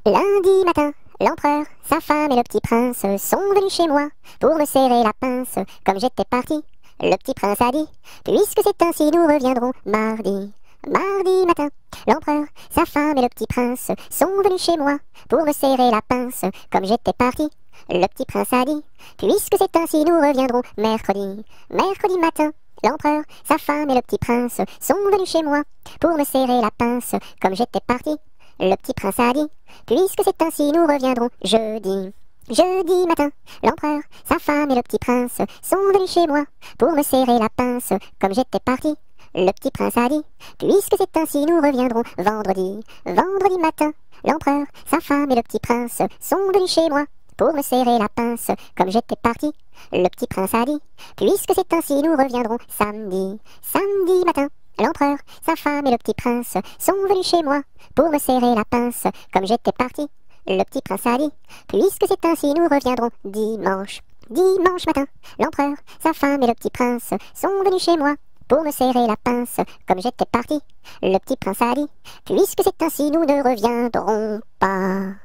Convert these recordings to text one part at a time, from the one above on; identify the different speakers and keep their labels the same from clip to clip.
Speaker 1: Lundi matin, l'empereur, sa femme et le petit prince sont venus chez moi pour me serrer la pince comme j'étais parti. Le petit prince a dit, puisque c'est ainsi nous reviendrons mardi. Mardi matin, l'empereur, sa femme et le petit prince sont venus chez moi pour me serrer la pince comme j'étais parti. Le petit prince a dit, puisque c'est ainsi nous reviendrons mercredi. Mercredi matin, l'empereur, sa femme et le petit prince sont venus chez moi pour me serrer la pince comme j'étais parti. Le petit prince a dit, puisque c'est ainsi nous reviendrons jeudi. Jeudi matin, l'empereur, sa femme et le petit prince sont venus chez moi pour me serrer la pince comme j'étais parti. Le petit prince a dit, puisque c'est ainsi nous reviendrons vendredi. Vendredi matin, l'empereur, sa femme et le petit prince sont venus chez moi pour me serrer la pince comme j'étais parti. Le petit prince a dit, puisque c'est ainsi nous reviendrons samedi. Samedi matin, l'empereur, sa femme et le petit prince sont venus chez moi pour me serrer la pince comme j'étais parti. Le petit prince a dit, puisque c'est ainsi nous reviendrons dimanche. Dimanche matin, l'empereur, sa femme et le petit prince sont venus chez moi pour me serrer la pince comme j'étais parti. Le petit prince a dit, puisque c'est ainsi nous ne reviendrons pas.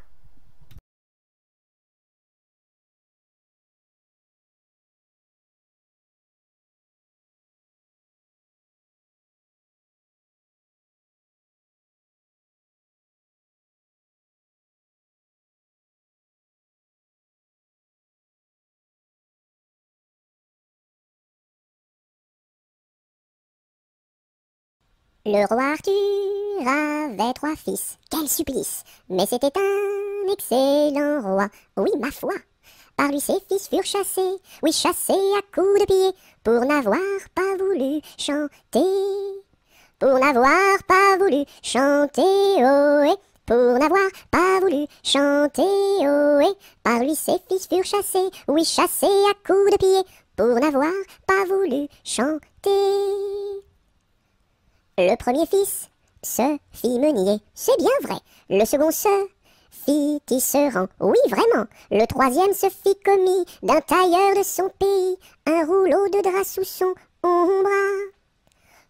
Speaker 1: Le roi Arthur avait 3 fils, quel supplice! Mais c'était un excellent roi, oui ma foi. Par lui ses fils furent chassés, oui chassés à coups de pied, pour n'avoir pas voulu chanter. Pour n'avoir pas voulu chanter, ohé, pour n'avoir pas voulu chanter, ohé. Par lui ses fils furent chassés, oui chassés à coups de pied, pour n'avoir pas voulu chanter. Le premier fils se fit meunier, c'est bien vrai. Le second se fit tisserand, oui vraiment. Le troisième se fit commis d'un tailleur de son pays, un rouleau de drap sous son bras.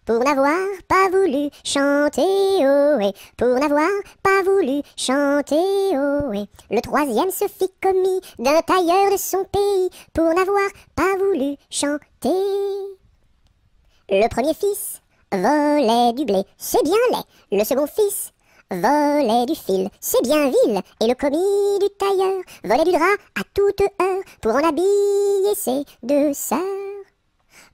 Speaker 1: Pour n'avoir pas voulu chanter, ohé, pour n'avoir pas voulu chanter, ohé. Le troisième se fit commis d'un tailleur de son pays, pour n'avoir pas voulu chanter. Le premier fils volait du blé, c'est bien laid. Le second fils volait du fil, c'est bien vil. Et le commis du tailleur volait du drap à toute heure pour en habiller ses 2 sœurs.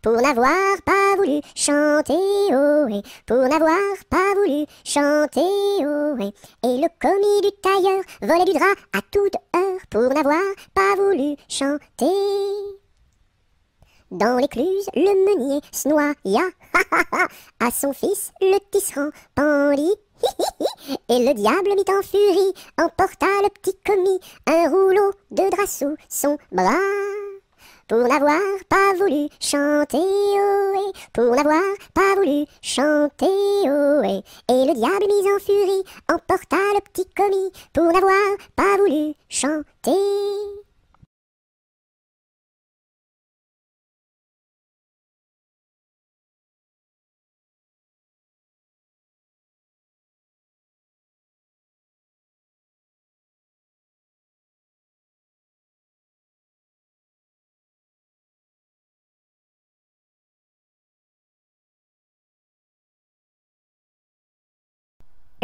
Speaker 1: Pour n'avoir pas voulu chanter, ohé, pour n'avoir pas voulu chanter, ohé. Et le commis du tailleur volait du drap à toute heure pour n'avoir pas voulu chanter. Dans l'écluse, le meunier se noya, à son fils le tisserand pendit, et le diable mit en furie, emporta le petit commis, un rouleau de drap sous son bras. Pour n'avoir pas voulu chanter, ohé, pour n'avoir pas voulu chanter, ohé. Et le diable mis en furie, emporta le petit commis, pour n'avoir pas voulu chanter.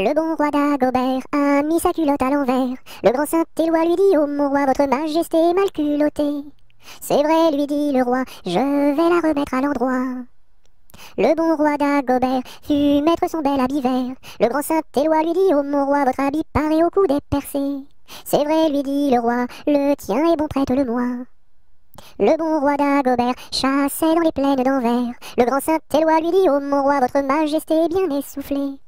Speaker 1: Le bon roi d'Agobert a mis sa culotte à l'envers. Le grand Saint-Éloi lui dit, ô mon roi, votre majesté est mal culottée. C'est vrai, lui dit le roi, je vais la remettre à l'endroit. Le bon roi d'Agobert fut mettre son bel habit vert. Le grand Saint-Éloi lui dit, ô mon roi, votre habit paraît au cou dépercé. C'est vrai, lui dit le roi, le tien est bon, prête-le-moi. Le bon roi d'Agobert chassait dans les plaines d'Anvers. Le grand Saint-Éloi lui dit, ô mon roi, votre majesté est bien essoufflée.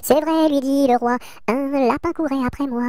Speaker 1: C'est vrai, lui dit le roi, un lapin courait après moi.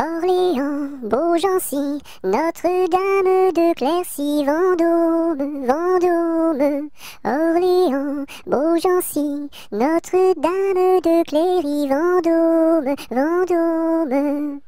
Speaker 1: Orléans, Beaugency, Notre-Dame de Clercy, Vendôme, Vendôme. Orléans, Beaugency, Notre-Dame de Cléry, Vendôme, Vendôme.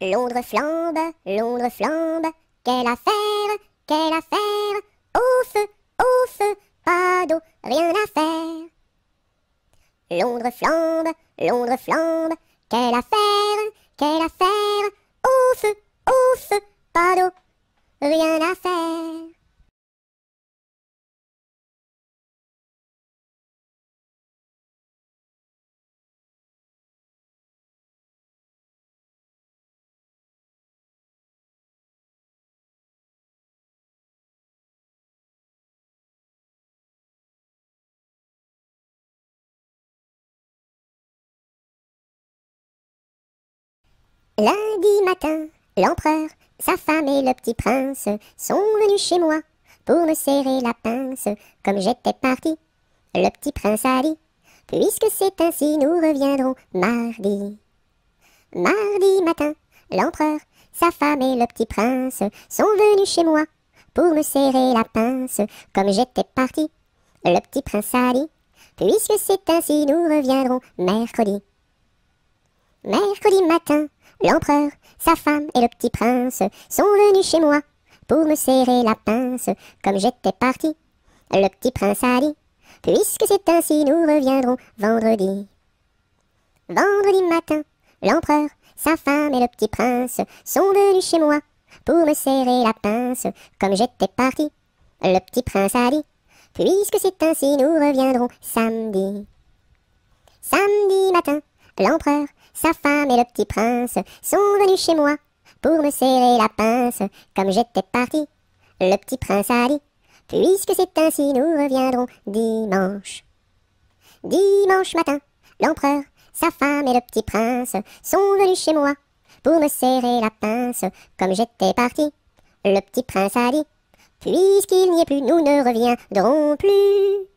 Speaker 1: Londres flambe, quelle affaire, au feu, pas d'eau, rien à faire. Londres flambe, quelle affaire, au feu, pas d'eau, rien à faire. Lundi matin, l'empereur, sa femme et le petit prince sont venus chez moi pour me serrer la pince. Comme j'étais parti, le petit prince a dit: puisque c'est ainsi, nous reviendrons mardi. Mardi matin, l'empereur, sa femme et le petit prince sont venus chez moi pour me serrer la pince. Comme j'étais parti, le petit prince a dit: puisque c'est ainsi, nous reviendrons mercredi. Mercredi matin, l'empereur, sa femme et le petit prince sont venus chez moi pour me serrer la pince. Comme j'étais parti, le petit prince a dit: puisque c'est ainsi, nous reviendrons vendredi. Vendredi matin, l'empereur, sa femme et le petit prince sont venus chez moi pour me serrer la pince. Comme j'étais parti, le petit prince a dit: puisque c'est ainsi, nous reviendrons samedi. Samedi matin, l'empereur, sa femme et le petit prince sont venus chez moi pour me serrer la pince. Comme j'étais parti, le petit prince a dit: puisque c'est ainsi, nous reviendrons dimanche. Dimanche matin, l'empereur, sa femme et le petit prince sont venus chez moi pour me serrer la pince. Comme j'étais parti, le petit prince a dit: puisqu'il n'y est plus, nous ne reviendrons plus.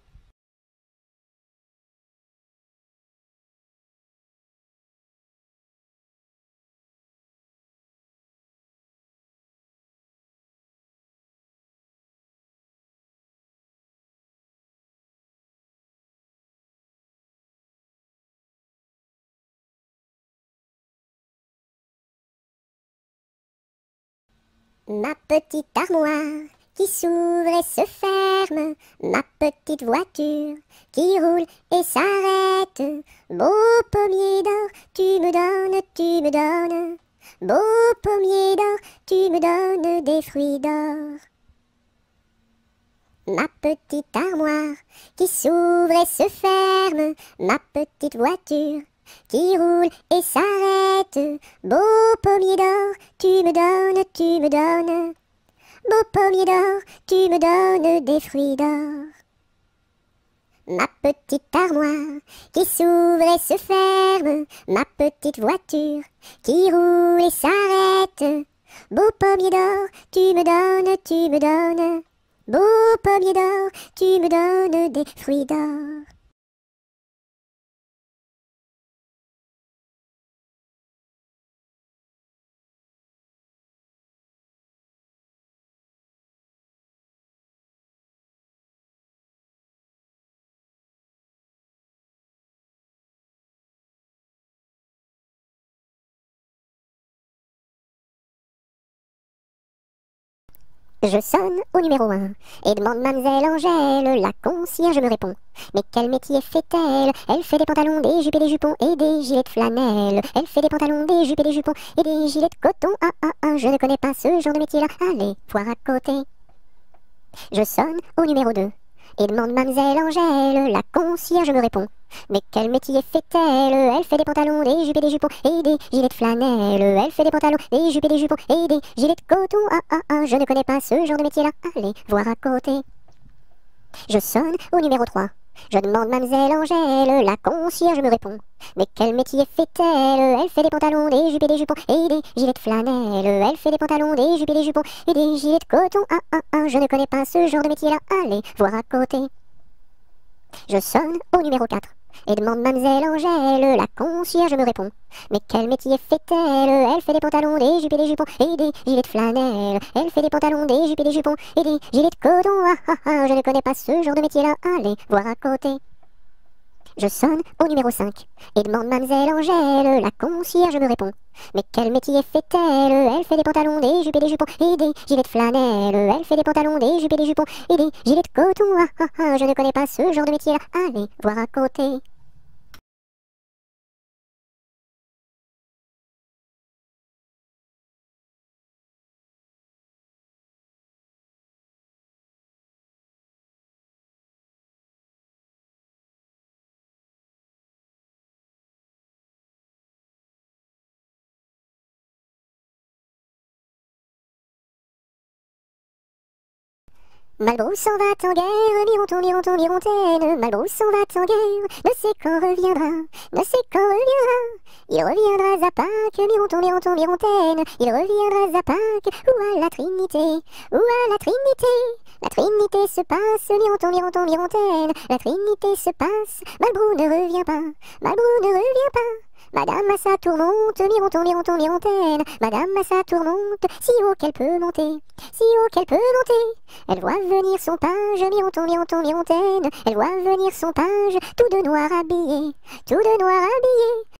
Speaker 1: Ma petite armoire qui s'ouvre et se ferme, ma petite voiture qui roule et s'arrête. Beau pommier d'or, tu me donnes. Beau pommier d'or, tu me donnes des fruits d'or. Ma petite armoire qui s'ouvre et se ferme, ma petite voiture qui roule et s'arrête. Beau pommier d'or, tu me donnes. Beau pommier d'or, tu me donnes des fruits d'or. Ma petite armoire qui s'ouvre et se ferme, ma petite voiture qui roule et s'arrête. Beau pommier d'or, tu me donnes. Beau pommier d'or, tu me donnes des fruits d'or. Je sonne au numéro 1 et demande mademoiselle Angèle. La concierge me répond: mais quel métier fait-elle? Elle fait des pantalons, des jupes et des jupons et des gilets de flanelle. Elle fait des pantalons, des jupes et des jupons et des gilets de coton. Je ne connais pas ce genre de métier-là. Allez, voir à côté. Je sonne au numéro 2 et demande mademoiselle Angèle. La concierge me répond. Mais quel métier fait-elle? Elle fait des pantalons, des jupes et des jupons et des gilets de flanelle. Elle fait des pantalons, des jupes et des jupons et des gilets de coton. Ah ah ah, je ne connais pas ce genre de métier-là. Allez voir à côté. Je sonne au numéro 3. Je demande mademoiselle Angèle, la concierge me répond. Mais quel métier fait-elle? Elle fait des pantalons, des jupes et des jupons et des gilets de flanelle. Elle fait des pantalons, des jupes et des jupons et des gilets de coton. Ah ah ah, je ne connais pas ce genre de métier-là. Allez voir à côté. Je sonne au numéro 4 et demande mademoiselle Angèle, la concierge me répond. Mais quel métier fait-elle? Elle fait des pantalons, des jupes et des jupons et des gilets de flanelle. Elle fait des pantalons, des jupes et des jupons et des gilets de coton. Ah ah ah, je ne connais pas ce genre de métier-là. Allez voir à côté. Je sonne au numéro 5 et demande mademoiselle Angèle, la concierge me répond. Mais quel métier fait-elle? Elle fait des pantalons, des jupes et des jupons et des gilets de flanelle. Elle fait des pantalons, des jupes et des jupons et des gilets de coton. Ah ah ah, je ne connais pas ce genre de métier-là. Allez voir à côté. Malbrousse s'en va en guerre, Mironton, Mironton, Mirontaine. Malbrousse s'en va en guerre, ne sait quand reviendra, ne sait quand reviendra. Il reviendra à Pâques, Mironton, Mironton, Mirontaine. Il reviendra à Pâques, ou à la Trinité, ou à la Trinité. La Trinité se passe, Mironton, Mironton, Mirontaine. La Trinité se passe, Malbrou ne revient pas, Malbrou ne revient pas. Madame à sa tourmente, Mironton, Mironton, Mirontaine. Madame à sa tourmente, si haut qu'elle peut monter, si haut qu'elle peut monter. Elle voit venir son page, Mironton, Mironton, Mirontaine. Elle voit venir son page, tout de noir habillé, tout de noir habillé.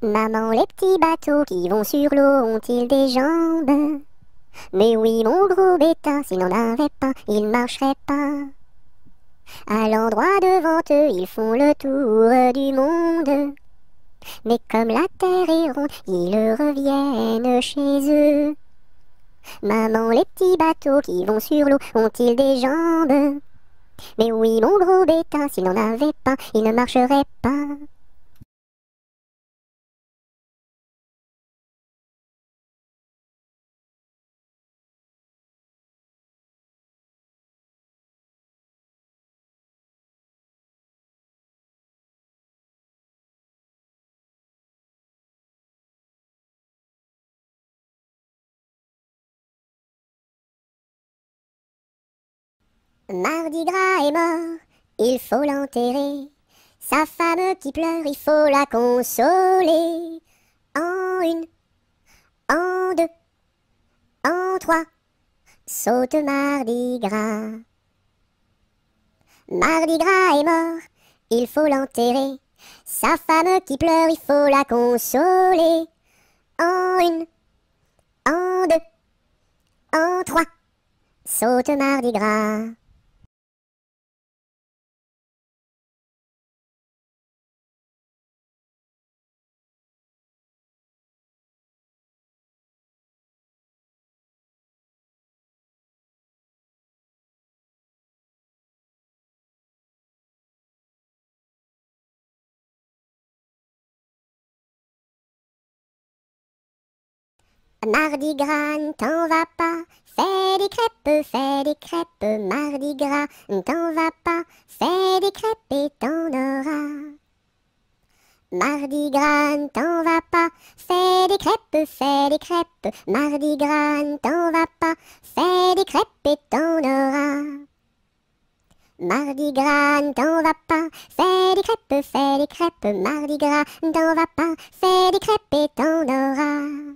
Speaker 1: Maman, les petits bateaux qui vont sur l'eau ont-ils des jambes? Mais oui, mon gros bêta, s'il n'en avait pas, il marcherait pas. À l'endroit devant eux, ils font le tour du monde. Mais comme la terre est ronde, ils reviennent chez eux. Maman, les petits bateaux qui vont sur l'eau ont-ils des jambes? Mais oui, mon gros bêta, s'il n'en avait pas, il ne marcherait pas. Mardi Gras est mort, il faut l'enterrer. Sa femme qui pleure, il faut la consoler. En une, en deux, en trois, saute Mardi Gras. Mardi Gras est mort, il faut l'enterrer. Sa femme qui pleure, il faut la consoler. En une, en deux, en trois, saute Mardi Gras. Mardi Gras, ne t'en va pas, fais des crêpes, Mardi Gras, ne t'en va pas, fais des crêpes et t'en auras. Mardi Gras, ne t'en va pas, fais des crêpes, Mardi Gras, ne t'en va pas, fais des crêpes et t'en auras. Mardi Gras, ne t'en va pas, fais des crêpes, Mardi Gras, ne t'en va pas, fais des crêpes et t'en auras.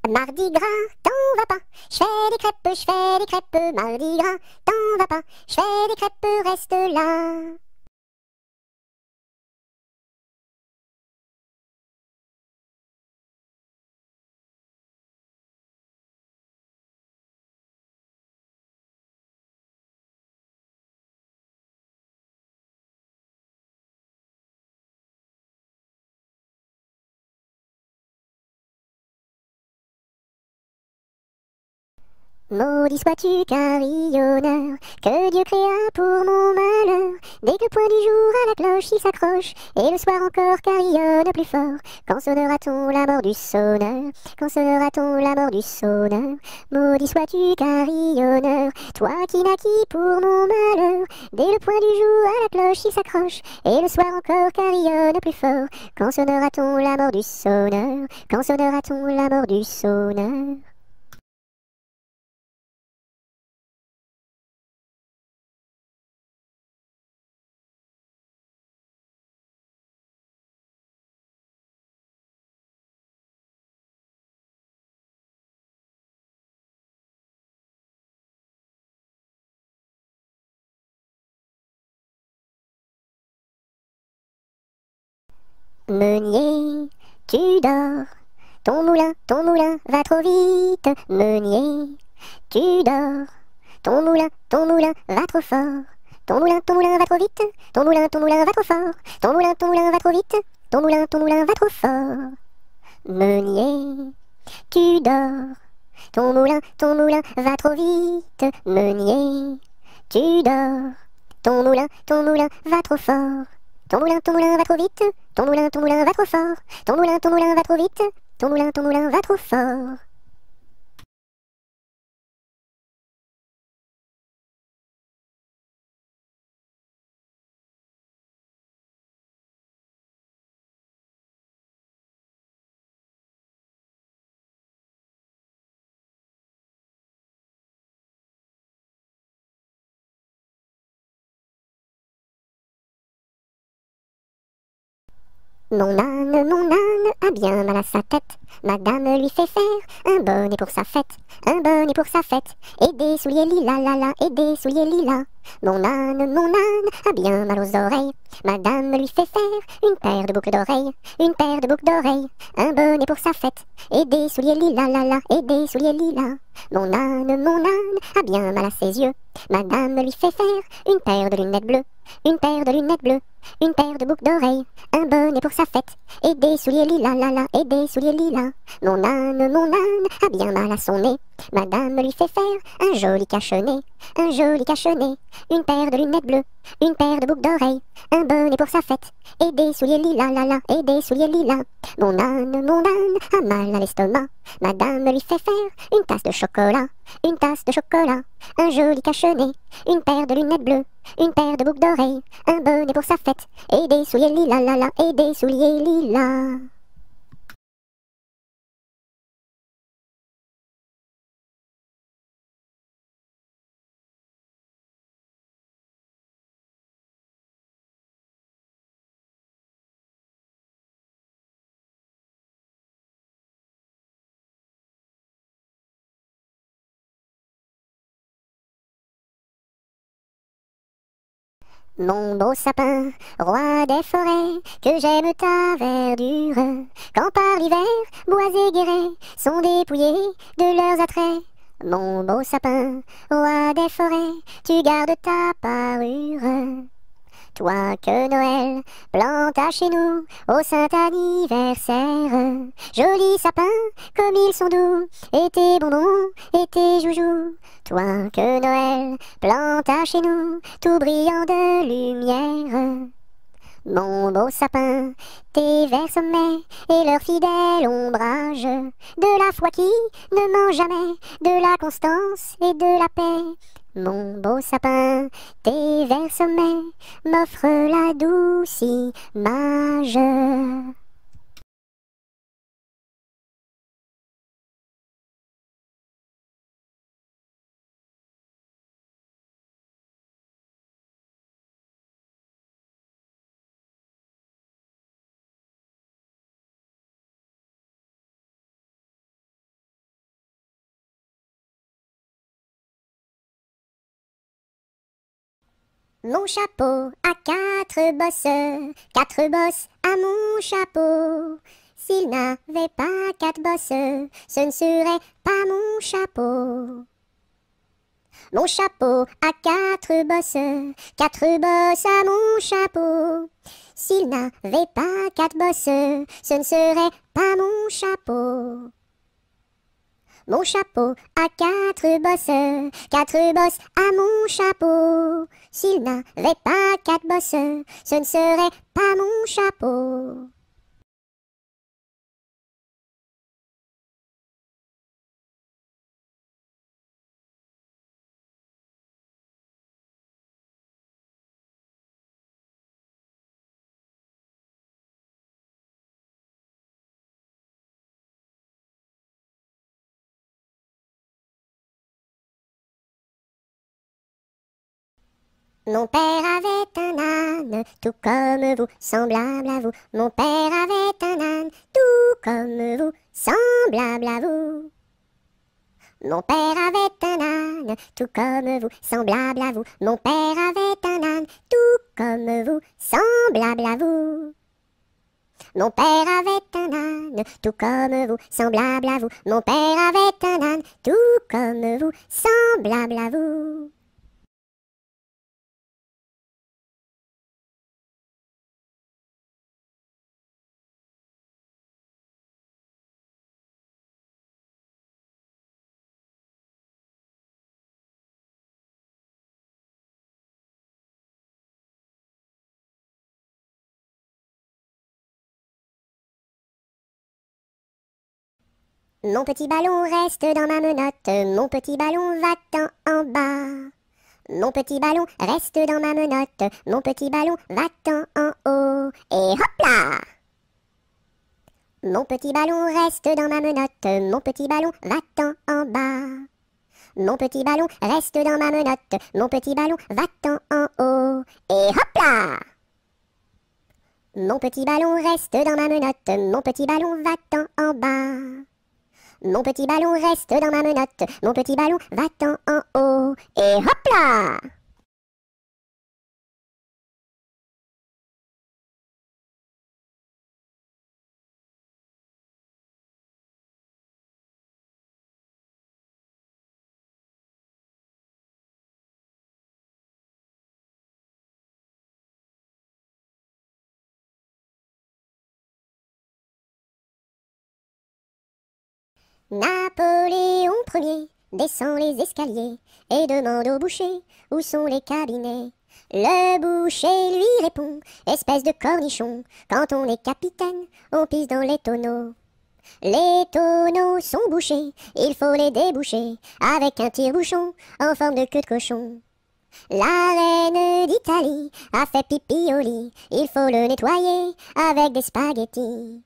Speaker 1: Mardi gras, t'en vas pas, je fais des crêpes, mardi gras, t'en vas pas, je fais des crêpes, reste là. Maudit sois-tu, carillonneur, que Dieu créa pour mon malheur. Dès que le point du jour à la cloche il s'accroche, et le soir encore carillonne plus fort. Quand sonnera-t-on la mort du sonneur? Quand sonnera-t-on la mort du sonneur? Maudit sois-tu, carillonneur, toi qui naquis pour mon malheur. Dès le point du jour à la cloche il s'accroche, et le soir encore carillonne plus fort. Quand sonnera-t-on la mort du sonneur? Quand sonnera-t-on la mort du sonneur? Meunier, tu dors, ton moulin va trop vite. Meunier, tu dors, ton moulin va trop fort. Ton moulin va trop vite. Ton moulin va trop fort. Ton moulin va trop vite. Ton moulin va trop fort. Meunier, tu dors, ton moulin va trop vite. Meunier, tu dors, ton moulin va trop fort. Ton moulin va trop vite. Ton moulin va trop fort. Ton moulin va trop vite. Ton moulin va trop fort. Mon âne a bien mal à sa tête. Madame lui fait faire un bonnet pour sa fête, un bonnet pour sa fête, et des souliers lilas, la la, et des souliers lilas. Mon âne a bien mal aux oreilles. Madame lui fait faire une paire de boucles d'oreilles, une paire de boucles d'oreilles, un bonnet pour sa fête, et des souliers lilas, la la, et des souliers lilas. Mon âne a bien mal à ses yeux. Madame lui fait faire une paire de lunettes bleues, une paire de lunettes bleues, une paire de boucles d'oreilles, un bonnet pour sa fête, et des souliers lilas, la la, et des souliers lilas. Mon âne a bien mal à son nez. Madame lui fait faire un joli cache-nez, un joli cache-nez, une paire de lunettes bleues, une paire de boucles d'oreilles, un bonnet pour sa fête, et des souliers lilas, la la, et des souliers lilas. Mon âne a mal à l'estomac. Madame lui fait faire une tasse de chocolat, une tasse de chocolat, un joli cache-nez, une paire de lunettes bleues, une paire de boucles d'oreilles, un bonnet pour sa fête, et des souliers lilas, la la, et des souliers lilas. Mon beau sapin, roi des forêts, que j'aime ta verdure, quand par l'hiver, bois et guérets sont dépouillés de leurs attraits. Mon beau sapin, roi des forêts, tu gardes ta parure. Toi que Noël planta chez nous au saint anniversaire. Joli sapin, comme ils sont doux, et tes bonbons, et tes joujoux. Toi que Noël planta chez nous, tout brillant de lumière. Mon beau sapin, tes verts sommets et leur fidèle ombrage, de la foi qui ne ment jamais, de la constance et de la paix. Mon beau sapin, tes verts sommets m'offrent la douce image. Mon chapeau a quatre bosses à mon chapeau. S'il n'avait pas quatre bosses, ce ne serait pas mon chapeau. Mon chapeau a quatre bosses à mon chapeau. S'il n'avait pas quatre bosses, ce ne serait pas mon chapeau. Mon chapeau a quatre bosses à mon chapeau. S'il n'avait pas quatre bosses, ce ne serait pas mon chapeau. Mon père avait un âne, tout comme vous, semblable à vous. Mon père avait un âne, tout comme vous, semblable à vous. Mon père avait un âne, tout comme vous, semblable à vous. Mon père avait un âne, tout comme vous, semblable à vous. Mon père avait un âne, tout comme vous, semblable à vous. Mon père avait un âne, tout comme vous, semblable à vous. Mon petit ballon reste dans ma menotte, mon petit ballon va-t'en en bas. Mon petit ballon reste dans ma menotte, mon petit ballon va-t'en en haut. Et hop là! Mon petit ballon reste dans ma menotte, mon petit ballon va-t'en en bas. Mon petit ballon reste dans ma menotte, mon petit ballon va-t'en en haut. Et hop là! Mon petit ballon reste dans ma menotte, mon petit ballon va-t'en en bas. Mon petit ballon reste dans ma menotte, mon petit ballon va-t'en en haut. Et hop là! Napoléon Ier descend les escaliers et demande au boucher où sont les cabinets. Le boucher lui répond, espèce de cornichon, quand on est capitaine, on pisse dans les tonneaux. Les tonneaux sont bouchés, il faut les déboucher avec un tire-bouchon en forme de queue de cochon. La reine d'Italie a fait pipi au lit, il faut le nettoyer avec des spaghettis.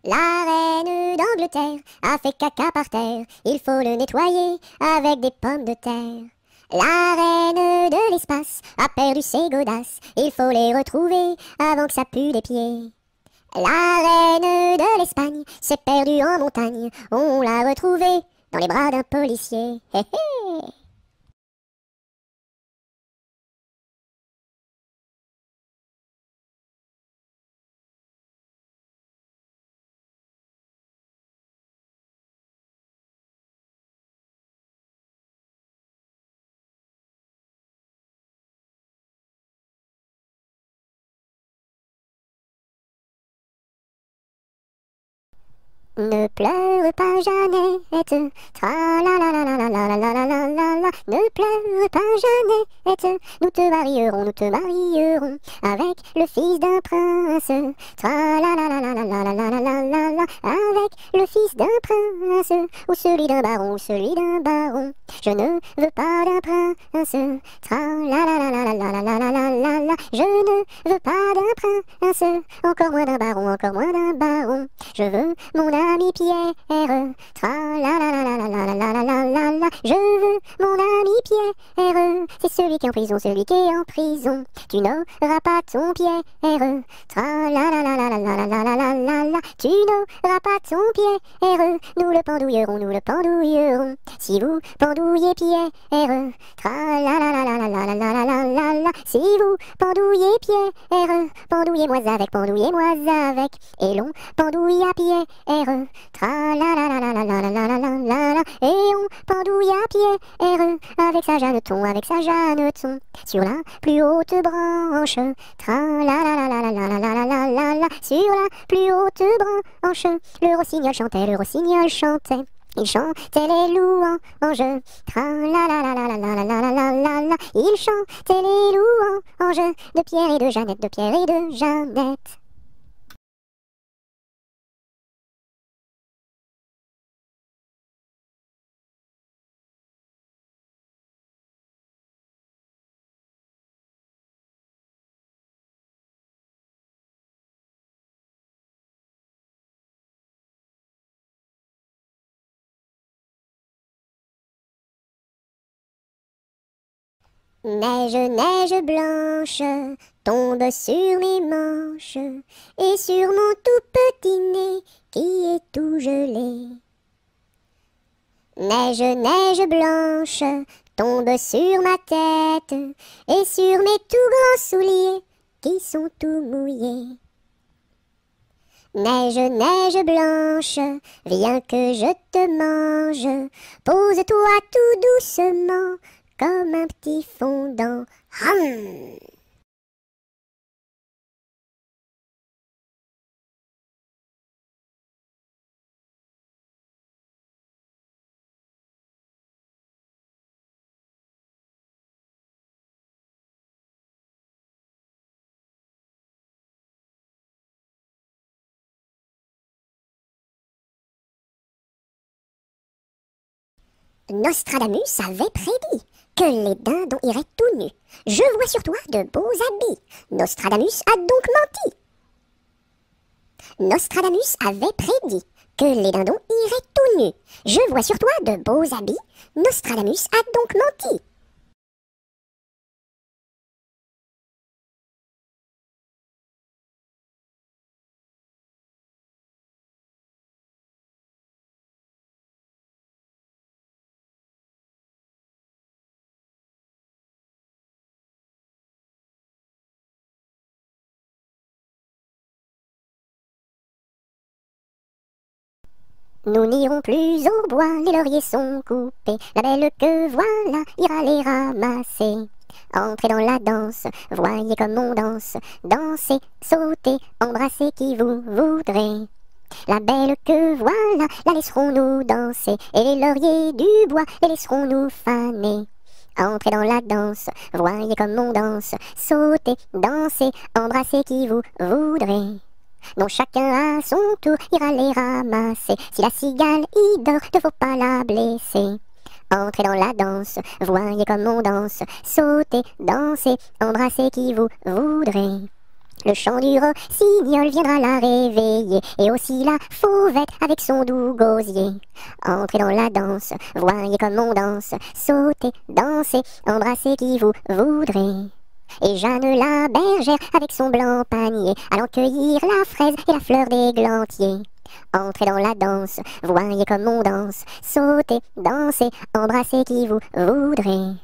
Speaker 1: La reine d'Angleterre a fait caca par terre, il faut le nettoyer avec des pommes de terre. La reine de l'espace a perdu ses godasses, il faut les retrouver avant que ça pue des pieds. La reine de l'Espagne s'est perdue en montagne, on l'a retrouvée dans les bras d'un policier. Hé hé! Ne pleure pas Jeannette, tra la la la la la la la la la la la. Ne pleure pas Jeannette, nous te marierons avec le fils d'un prince. Tra la la la la la la la la la la la, avec le fils d'un prince, ou celui d'un baron, ou celui d'un baron. Je ne veux pas d'un prince, tra la la la la la la la la la la la. Je ne veux pas d'un prince, encore moins d'un baron, encore moins d'un baron. Je veux mon ami Pierre, tra la la la la la la la la la la la. Je veux mon ami Pierre, c'est celui qui est en prison, celui qui est en prison. Tu n'auras pas ton Pierre, tra la la la la la la la la la la la. Tu n'auras pas ton Pierre, nous le pendouillerons, nous le pendouillerons. Si vous pendouillez Pierre, tra la la la la la la la la la la la. la. Si vous pendouillez Pierre, pendouillez-moi avec. Et l'on pendouille à Pierre, tra la la la la la la la la la la la. Et on pendouille à Pierre, avec sa Jeanneton, sur la plus haute branche, tra la la la la la la la la la la. Sur la plus haute branche, le rossignol chantait. Il chantait les louanges, tra la la la la la la la la la la. Il chantait les louanges de Pierre et de Jeannette, Neige, neige blanche, tombe sur mes manches et sur mon tout petit nez qui est tout gelé. Neige, neige blanche, tombe sur ma tête et sur mes tout grands souliers qui sont tout mouillés. Neige, neige blanche, viens que je te mange, pose-toi tout doucement comme un petit fondant. Hum. Nostradamus avait prédit que les dindons iraient tout nus. Je vois sur toi de beaux habits. Nostradamus a donc menti. Nostradamus avait prédit que les dindons iraient tout nus. Je vois sur toi de beaux habits. Nostradamus a donc menti. Nous n'irons plus au bois, les lauriers sont coupés. La belle que voilà ira les ramasser. Entrez dans la danse, voyez comme on danse. Dansez, sautez, embrassez qui vous voudrez. La belle que voilà, la laisserons-nous danser. Et les lauriers du bois, les laisserons-nous faner. Entrez dans la danse, voyez comme on danse. Sautez, dansez, embrassez qui vous voudrez. Non, chacun à son tour ira les ramasser. Si la cigale y dort, ne faut pas la blesser. Entrez dans la danse, voyez comme on danse. Sautez, dansez, embrassez qui vous voudrez. Le chant du rossignol viendra la réveiller, et aussi la fauvette avec son doux gosier. Entrez dans la danse, voyez comme on danse. Sautez, dansez, embrassez qui vous voudrez. Et Jeanne la bergère avec son blanc panier, allant cueillir la fraise et la fleur d'églantier. Entrez dans la danse, voyez comme on danse. Sautez, dansez, embrassez qui vous voudrez.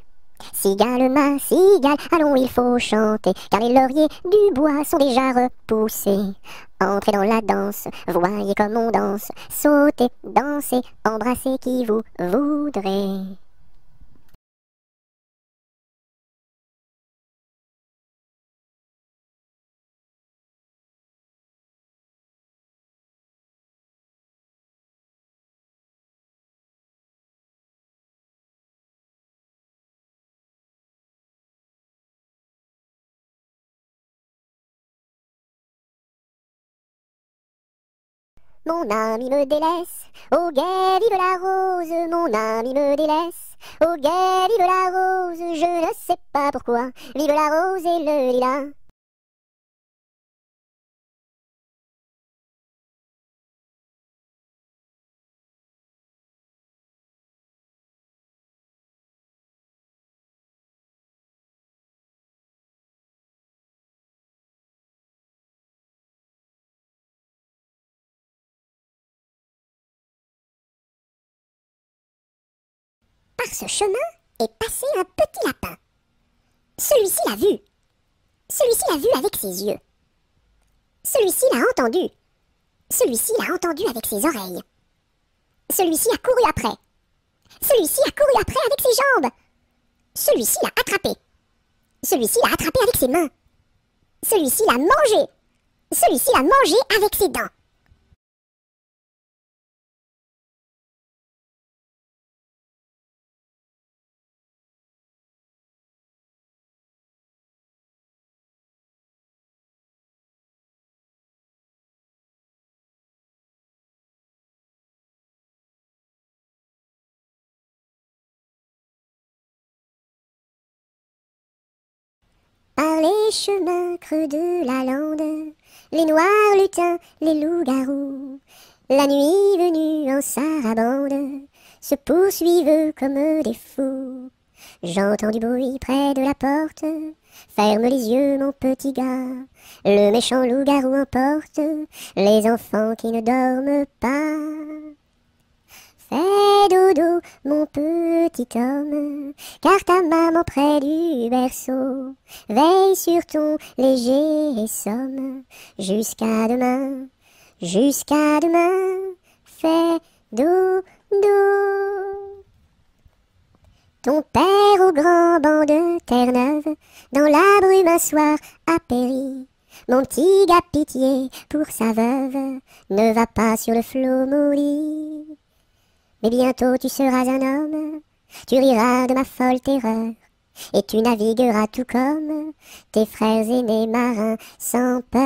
Speaker 1: Cigale, ma cigale, allons il faut chanter, car les lauriers du bois sont déjà repoussés. Entrez dans la danse, voyez comme on danse. Sautez, dansez, embrassez qui vous voudrez. Mon ami me délaisse, au guet vive la rose, mon ami me délaisse, au guet vive la rose, je ne sais pas pourquoi, vive la rose et le lilas. Par ce chemin est passé un petit lapin. Celui-ci l'a vu. Celui-ci l'a vu avec ses yeux. Celui-ci l'a entendu. Celui-ci l'a entendu avec ses oreilles. Celui-ci a couru après. Celui-ci a couru après avec ses jambes. Celui-ci l'a attrapé. Celui-ci l'a attrapé avec ses mains. Celui-ci l'a mangé. Celui-ci l'a mangé avec ses dents. Par les chemins creux de la lande, les noirs lutins, les loups-garous, la nuit venue en sarabande, se poursuivent comme des fous. J'entends du bruit près de la porte, ferme les yeux mon petit gars, le méchant loup-garou emporte les enfants qui ne dorment pas. Fais dodo, mon petit homme, car ta maman près du berceau veille sur ton léger somme. Jusqu'à demain, fais dodo. Ton père au grand banc de Terre-Neuve, dans la brume un soir a péri. Mon petit gars pitié pour sa veuve, ne va pas sur le flot maudit. Mais bientôt tu seras un homme, tu riras de ma folle terreur, et tu navigueras tout comme tes frères aînés marins sans peur.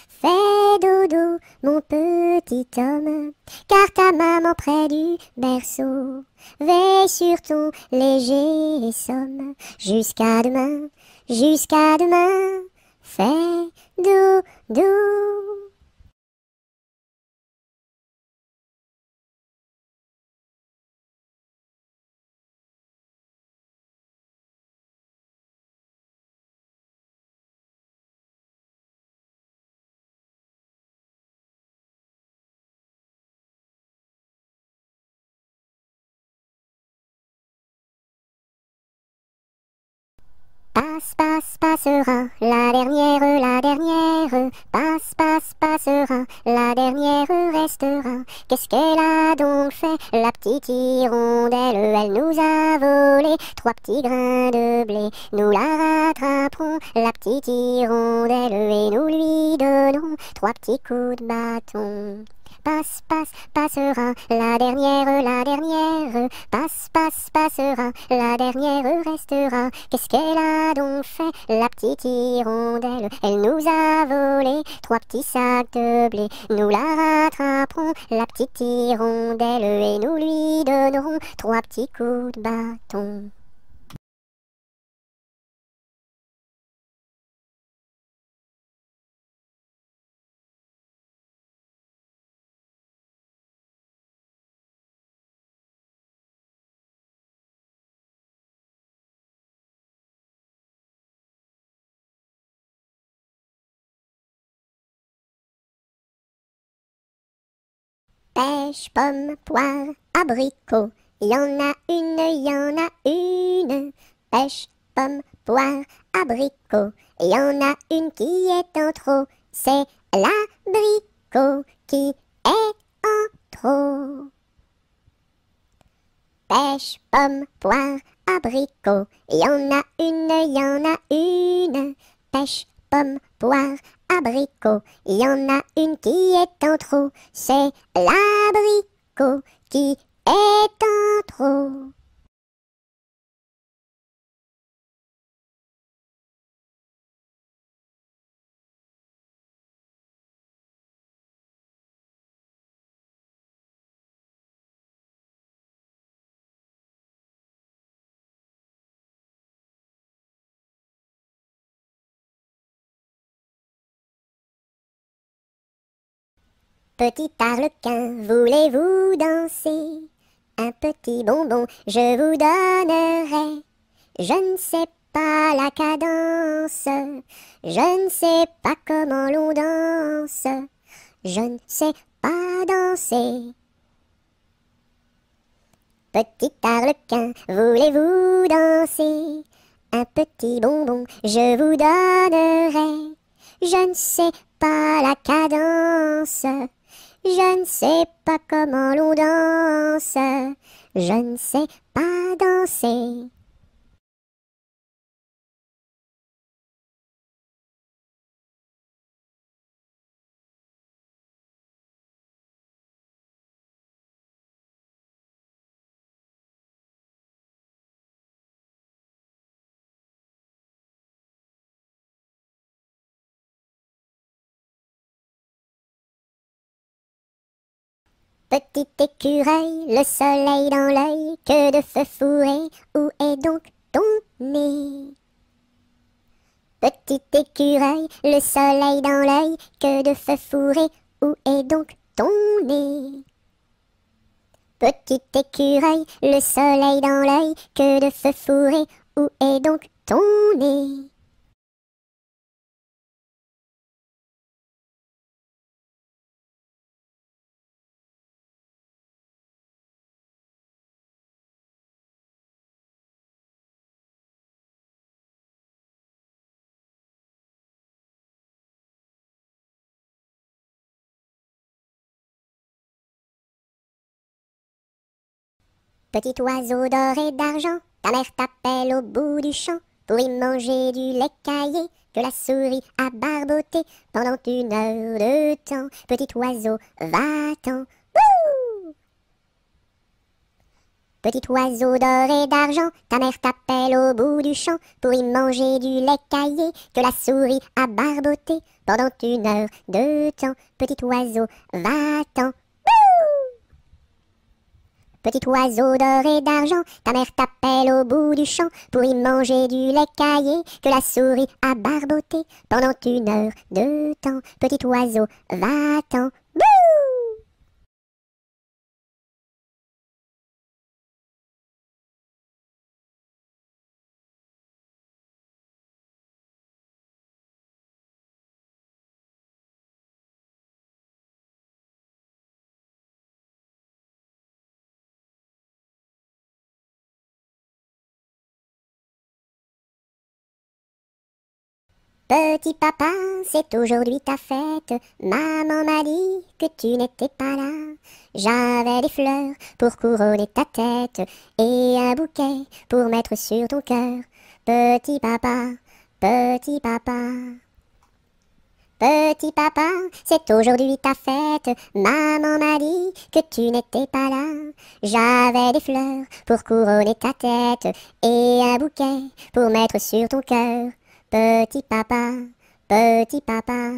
Speaker 1: Fais dodo, mon petit homme, car ta maman près du berceau veille sur ton léger somme. Jusqu'à demain, fais dodo. Passera, la dernière, passera, la dernière restera. Qu'est-ce qu'elle a donc fait, la petite hirondelle? Elle nous a volé 3 petits grains de blé. Nous la rattraperons, la petite hirondelle, et nous lui donnerons 3 petits coups de bâton. Passera, la dernière, passera, la dernière restera. Qu'est-ce qu'elle a donc fait, la petite hirondelle? Elle nous a volé 3 petits sacs de blé. Nous la rattraperons, la petite hirondelle, et nous lui donnerons 3 petits coups de bâton. Pêche, pomme, poire, abricot, y en a une. Pêche, pomme, poire, abricot, y en a une qui est en trop. C'est l'abricot qui est en trop. Pêche, pomme, poire, abricot, y en a une. Pêche, pomme, poire, abricot, y en a une qui est en trop. C'est l'abricot qui est en trop. Petit arlequin, voulez-vous danser? Un petit bonbon, je vous donnerai. Je ne sais pas la cadence, je ne sais pas comment l'on danse, je ne sais pas danser. Petit arlequin, voulez-vous danser? un petit bonbon, je vous donnerai. Je ne sais pas la cadence, je ne sais pas comment l'on danse, je ne sais pas danser. Petit écureuil, le soleil dans l'œil, que de feu fourré, où est donc ton nez? Petit écureuil, le soleil dans l'œil, que de feu fourré, où est donc ton nez? Petit écureuil, le soleil dans l'œil, que de feu fourré, où est donc ton nez? Petit oiseau d'or et d'argent, ta mère t'appelle au bout du champ pour y manger du lait caillé que la souris a barboté pendant 1 heure de temps. Petit oiseau, va-t'en. Bouh! Petit oiseau d'or et d'argent, ta mère t'appelle au bout du champ pour y manger du lait caillé que la souris a barboté pendant 1 heure de temps. Petit oiseau, va-t'en. Petit oiseau d'or et d'argent, ta mère t'appelle au bout du champ pour y manger du lait caillé que la souris a barboté pendant 1 heure de temps. Petit oiseau, va-t'en. Bouh! Petit papa, c'est aujourd'hui ta fête. Maman m'a dit que tu n'étais pas là. J'avais des fleurs pour couronner ta tête et un bouquet pour mettre sur ton cœur. Petit papa, petit papa. Petit papa, c'est aujourd'hui ta fête. Maman m'a dit que tu n'étais pas là. J'avais des fleurs pour couronner ta tête et un bouquet pour mettre sur ton cœur. Petit papa, petit papa.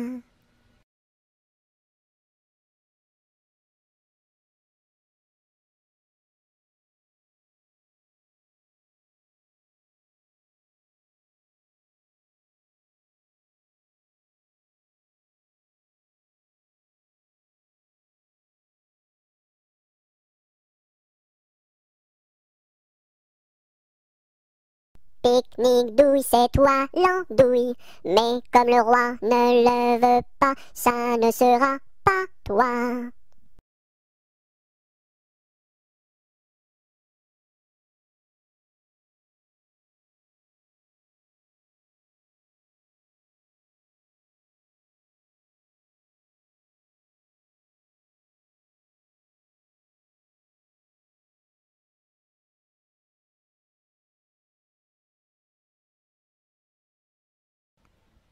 Speaker 1: Pique-nique douille, c'est toi l'andouille. Mais comme le roi ne le veut pas, ça ne sera pas toi.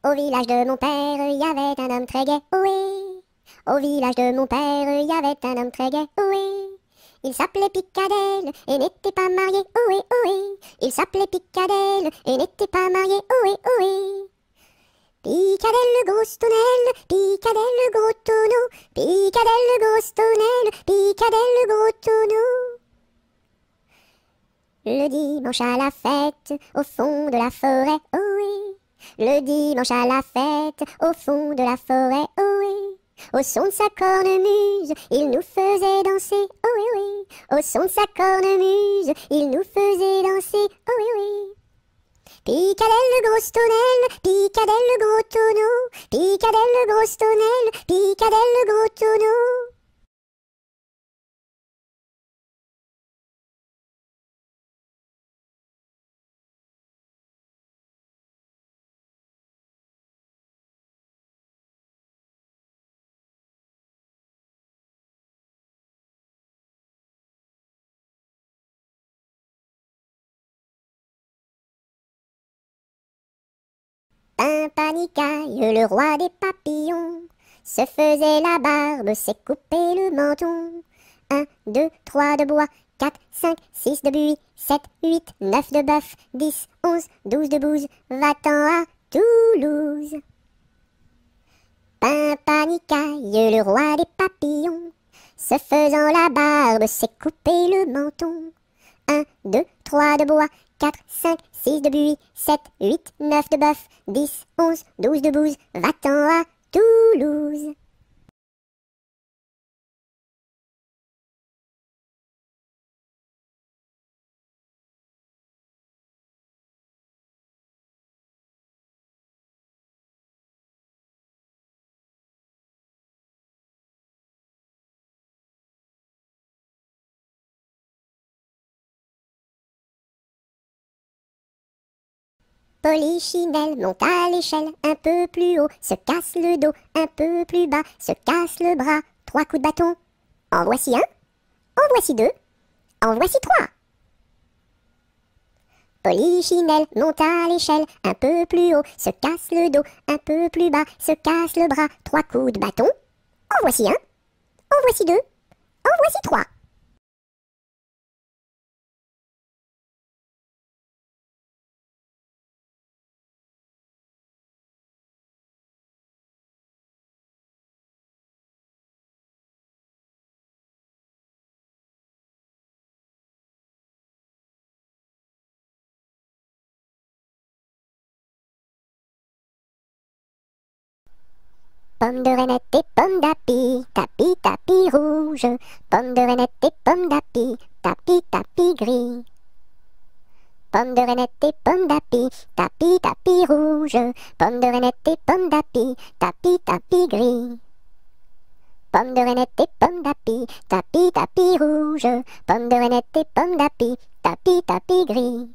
Speaker 1: Au village de mon père, il y avait un homme très gai, oui. Au village de mon père, il y avait un homme très gai, oui. Il s'appelait Picadelle et n'était pas marié, oui, oui. Il s'appelait Picadelle et n'était pas marié, oui, oui. Picadelle le gros tonnelle, Picadelle le gros tonneau, Picadelle le gros tonnelle, Picadelle le gros tonneau. Le dimanche à la fête, au fond de la forêt, oh oui. Le dimanche à la fête, au fond de la forêt, oh oui. Au son de sa cornemuse, il nous faisait danser, oh oui, oui. Au son de sa cornemuse, il nous faisait danser, oh oui, oui. Picadelle le gros tonnelle, Picadelle le gros tonneau, Picadelle le gros tonnelle, Picadelle le gros tonneau. Pimpanicaille, le roi des papillons, se faisait la barbe, s'est coupé le menton. 1, 2, 3 de bois, 4, 5, 6 de buis, 7, 8, 9 de bœuf, 10, 11, 12 de bouse, va-t'en à Toulouse. Pimpanicaille, le roi des papillons, se faisant la barbe, s'est coupé le menton. 1, 2, 3 de bois, 4, 5, 6 de buis, 7, 8, 9 de bœuf, 10, 11, 12 de bouse, va-t'en à Toulouse. Polichinelle monte à l'échelle, un peu plus haut, se casse le dos, un peu plus bas, se casse le bras, 3 coups de bâton. En voici un, en voici deux, en voici trois. Polichinelle monte à l'échelle, un peu plus haut, se casse le dos, un peu plus bas, se casse le bras, 3 coups de bâton. En voici un, en voici deux, en voici trois. Pomme de reinette et pomme d'api, tapis, tapis rouge. Pomme de reinette et pomme d'api, tapis, tapis gris. Pomme de reinette et pomme d'api, tapis, tapis rouge. Pomme de reinette et pomme d'api, tapis, tapis gris. Pomme de reinette et pomme d'api, tapis, tapis rouge. Pomme de reinette et pomme d'api, tapis, tapis gris.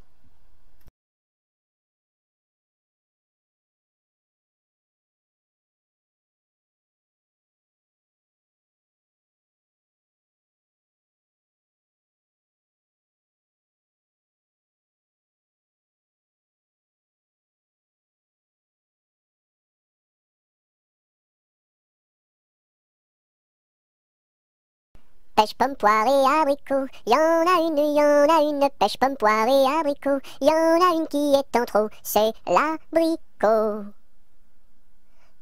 Speaker 1: Pêche, pomme, poire et abricot, y en a une, y en a une. Pêche, pomme, poire et abricot, y en a une qui est en trop, c'est l'abricot.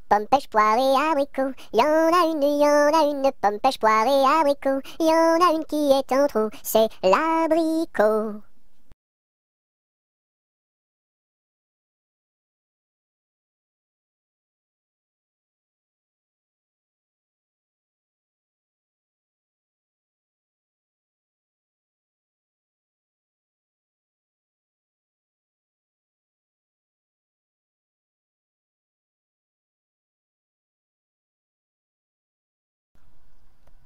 Speaker 1: Pomme, pêche, poire et abricot, y en a une, y en a une. Pomme, pêche, poire et abricot, y en a une qui est en trop, c'est l'abricot.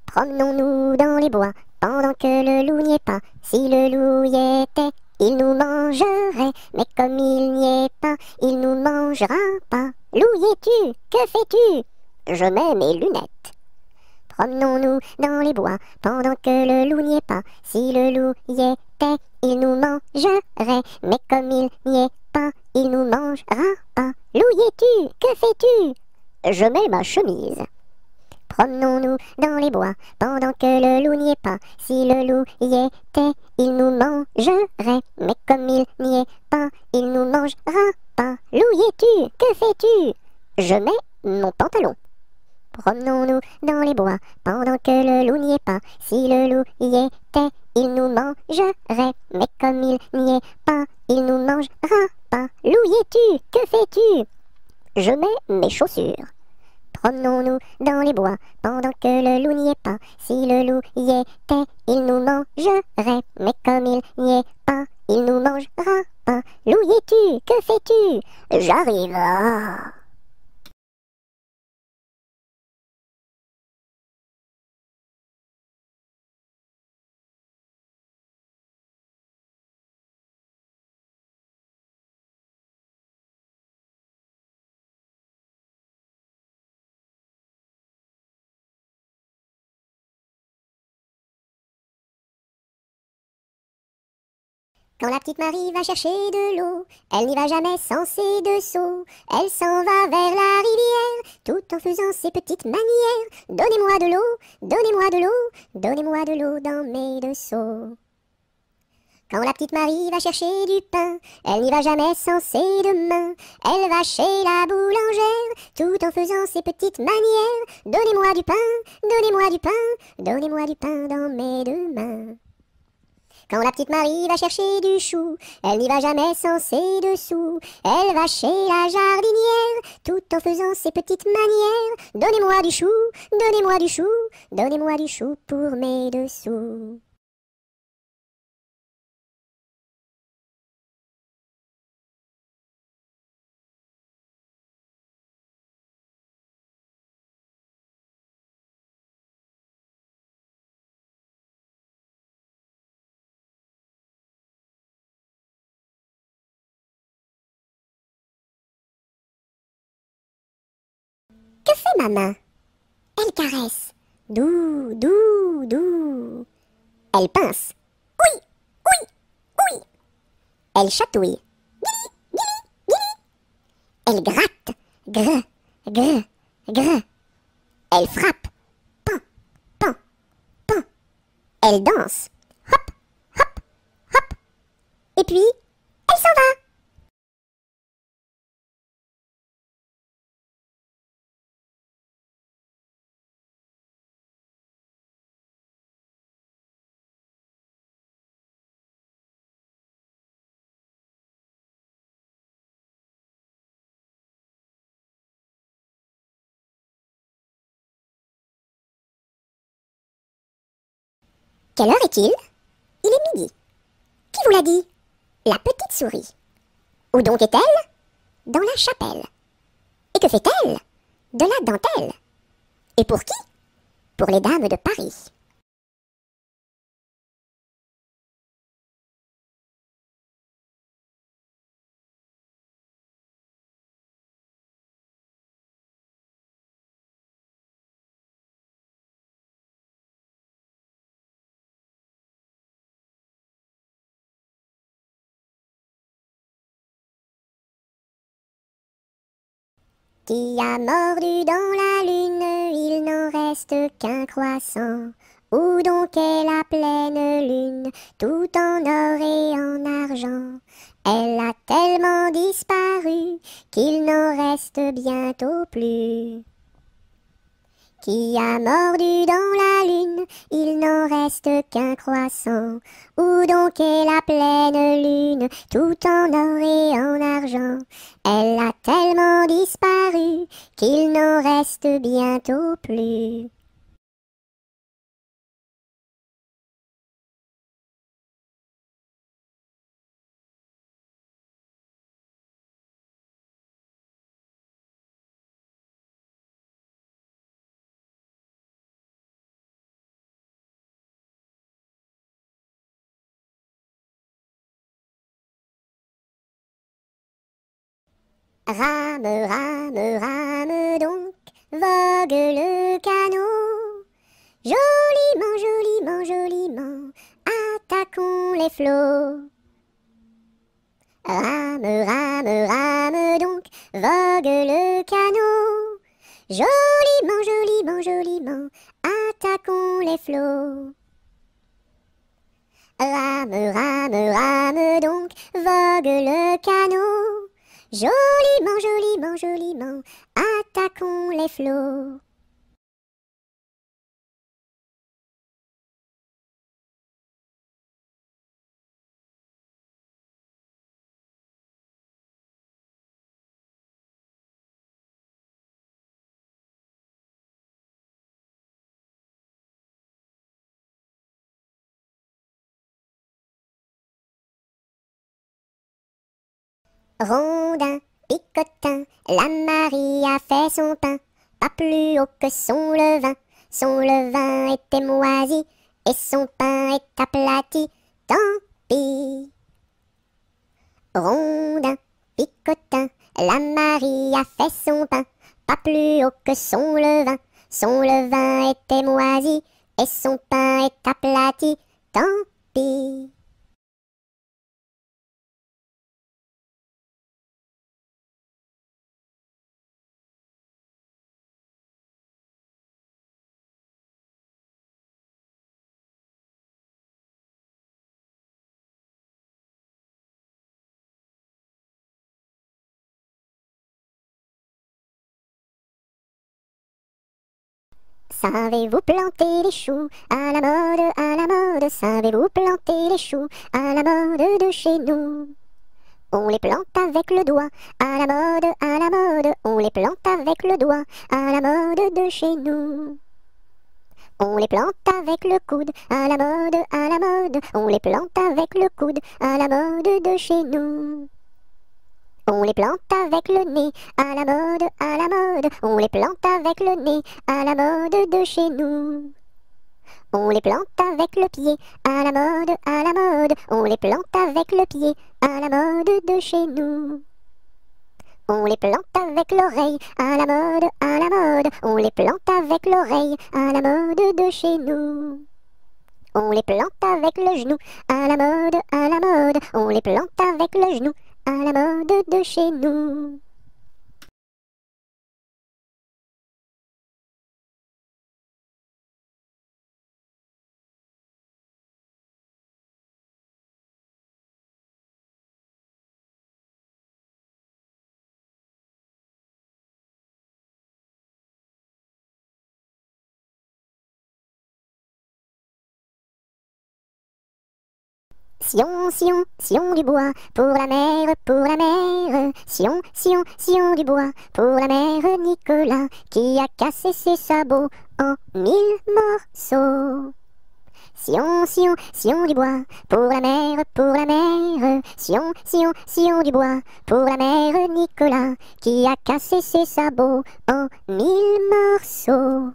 Speaker 1: Promenons-nous dans les bois, pendant que le loup n'y est pas. Si le loup y était, il nous mangerait, mais comme il n'y est pas, il nous mangera pas. Loup y es-tu? Que fais-tu? Je mets mes lunettes. Promenons-nous dans les bois, pendant que le loup n'y est pas. Si le loup y était, il nous mangerait, mais comme il n'y est pas, il nous mangera pas. Loup y es-tu? Que fais-tu? Je mets ma chemise. Promenons-nous dans les bois, pendant que le loup n'y est pas. Si le loup y était, il nous mangerait, mais comme il n'y est pas, il nous mangera pas. Loup y es-tu? Que fais-tu? Je mets mon pantalon. Promenons-nous dans les bois, pendant que le loup n'y est pas. Si le loup y était, il nous mangerait, mais comme il n'y est pas, il nous mangera pas. Loup y es-tu? Que fais-tu? Je mets mes chaussures. Promenons-nous dans les bois, pendant que le loup n'y est pas. Si le loup y était, il nous mangerait, mais comme il n'y est pas, il nous mangera pas. Loup y es-tu? Que fais-tu? J'arrive. Ah. Quand la petite Marie va chercher de l'eau, elle n'y va jamais sans ses deux seaux. Elle s'en va vers la rivière, tout en faisant ses petites manières. Donnez-moi de l'eau, donnez-moi de l'eau, donnez-moi de l'eau dans mes deux seaux. Quand la petite Marie va chercher du pain, elle n'y va jamais sans ses deux mains. Elle va chez la boulangère, tout en faisant ses petites manières. Donnez-moi du pain, donnez-moi du pain, donnez-moi du pain dans mes deux mains. Quand la petite Marie va chercher du chou, elle n'y va jamais sans ses dessous. Elle va chez la jardinière, tout en faisant ses petites manières. Donnez-moi du chou, donnez-moi du chou, donnez-moi du chou pour mes dessous. Que fait ma main? Elle caresse. Doux, doux, doux. Elle pince. Oui, oui, oui. Elle chatouille. Guili, guili, guili. Elle gratte. Gr, gr, gr. Elle frappe. Pan, pan, pan. Elle danse. Hop, hop, hop. Et puis, elle s'en va. Quelle heure est-il? Il est midi. Qui vous l'a dit? La petite souris. Où donc est-elle? Dans la chapelle. Et que fait-elle? De la dentelle. Et pour qui? Pour les dames de Paris. Qui a mordu dans la lune, il n'en reste qu'un croissant. Où donc est la pleine lune, tout en or et en argent? Elle a tellement disparu qu'il n'en reste bientôt plus. Qui a mordu dans la lune, il n'en reste qu'un croissant. Où donc est la pleine lune, tout en or et en argent? Elle a tellement disparu qu'il n'en reste bientôt plus. Rame, rame, rame donc, vogue le canot. Joliment, joliment, joliment, attaquons les flots. Rame, rame, rame donc, vogue le canot. Joliment, joliment, joliment, attaquons les flots. Rame, rame, rame donc, vogue le canot. Joliment, joliment, joliment, attaquons les flots. Rondin, picotin, la Marie a fait son pain, pas plus haut que son levain. Son levain était moisi, et son pain est aplati, tant pis. Rondin, picotin, la Marie a fait son pain, pas plus haut que son levain. Son levain était moisi, et son pain est aplati, tant pis. Savez-vous planter les choux à la mode, à la mode? Savez-vous planter les choux à la mode de chez nous? On les plante avec le doigt, à la mode, à la mode. On les plante avec le doigt, à la mode de chez nous. On les plante avec le coude, à la mode, à la mode. On les plante avec le coude, à la mode de chez nous. On les plante avec le nez, à la mode, à la mode. On les plante avec le nez, à la mode de chez nous. On les plante avec le pied, à la mode, à la mode. On les plante avec le pied, à la mode de chez nous. On les plante avec l'oreille, à la mode, à la mode. On les plante avec l'oreille, à la mode de chez nous. On les plante avec le genou, à la mode, à la mode. On les plante avec le genou, à la mode de chez nous. Sion, Sion, Sion du bois, pour la mer, pour la mer. Sion, Sion, Sion du bois, pour la mère Nicolas, qui a cassé ses sabots en 1000 morceaux. Sion, Sion, Sion du bois, pour la mer, pour la mer. Sion, Sion, Sion du bois, pour la mère Nicolas, qui a cassé ses sabots en 1000 morceaux.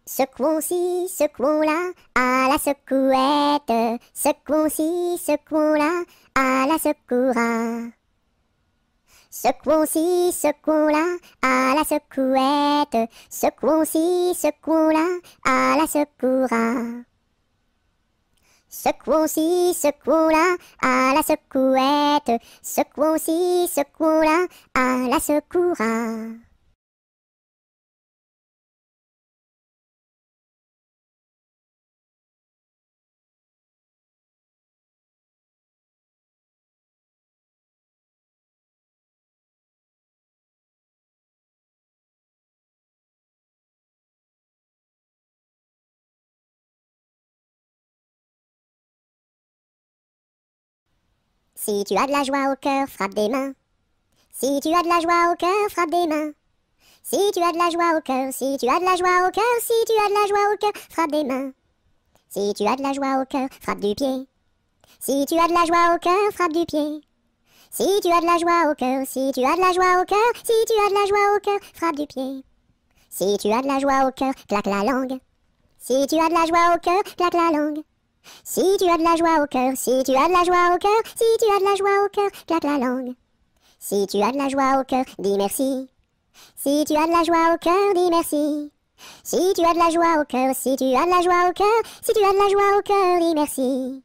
Speaker 1: Secouons-ci, secouons-là, à la secouette. Secouons-ci, secouons-là, à la secoura. Secouons-ci, secouons-là, à la secouette. Secouons-ci, secouons-là, à la secoura. Secouons-ci, secouons-là, à la secouette. Secouons-ci, secouons-là, à la secoura. Si tu as de la joie au cœur, frappe des mains. Si tu as de la joie au cœur, frappe des mains. Si tu as de la joie au cœur, si tu as de la joie au cœur, si tu as de la joie au cœur, frappe des mains. Si tu as de la joie au cœur, frappe du pied. Si tu as de la joie au cœur, frappe du pied. Si tu as de la joie au cœur, si tu as de la joie au cœur, si tu as de la joie au cœur, frappe du pied. Si tu as de la joie au cœur, claque la langue. Si tu as de la joie au cœur, claque la langue. Si tu as de la joie au cœur, si tu as de la joie au cœur, si tu as de la joie au cœur, claque la langue. Si tu as de la joie au cœur, dis merci. Si tu as de la joie au cœur, dis merci. Si tu as de la joie au cœur, si tu as de la joie au cœur, si tu as de la joie au cœur, dis merci.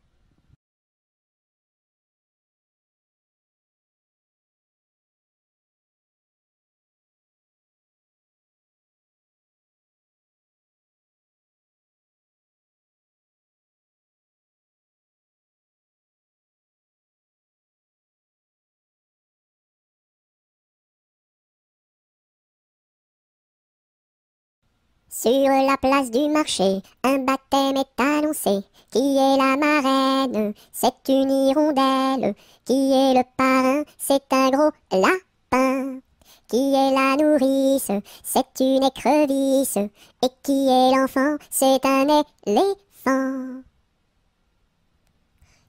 Speaker 1: Sur la place du marché, un baptême est annoncé. Qui est la marraine? C'est une hirondelle. Qui est le parrain? C'est un gros lapin. Qui est la nourrice? C'est une écrevisse. Et qui est l'enfant? C'est un éléphant.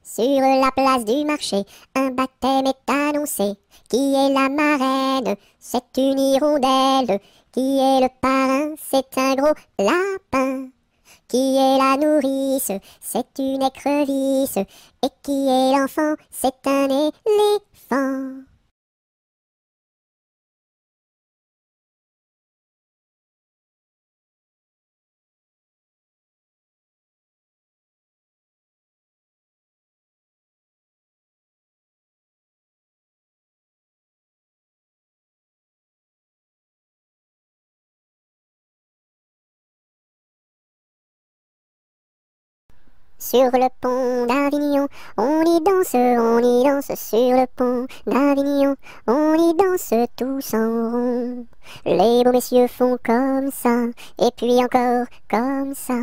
Speaker 1: Sur la place du marché, un baptême est annoncé. Qui est la marraine? C'est une hirondelle. Qui est le parrain? C'est un gros lapin. Qui est la nourrice? C'est une écrevisse. Et qui est l'enfant? C'est un éléphant. Sur le pont d'Avignon, on y danse sur le pont d'Avignon, on y danse tous en rond. Les beaux messieurs font comme ça, et puis encore comme ça.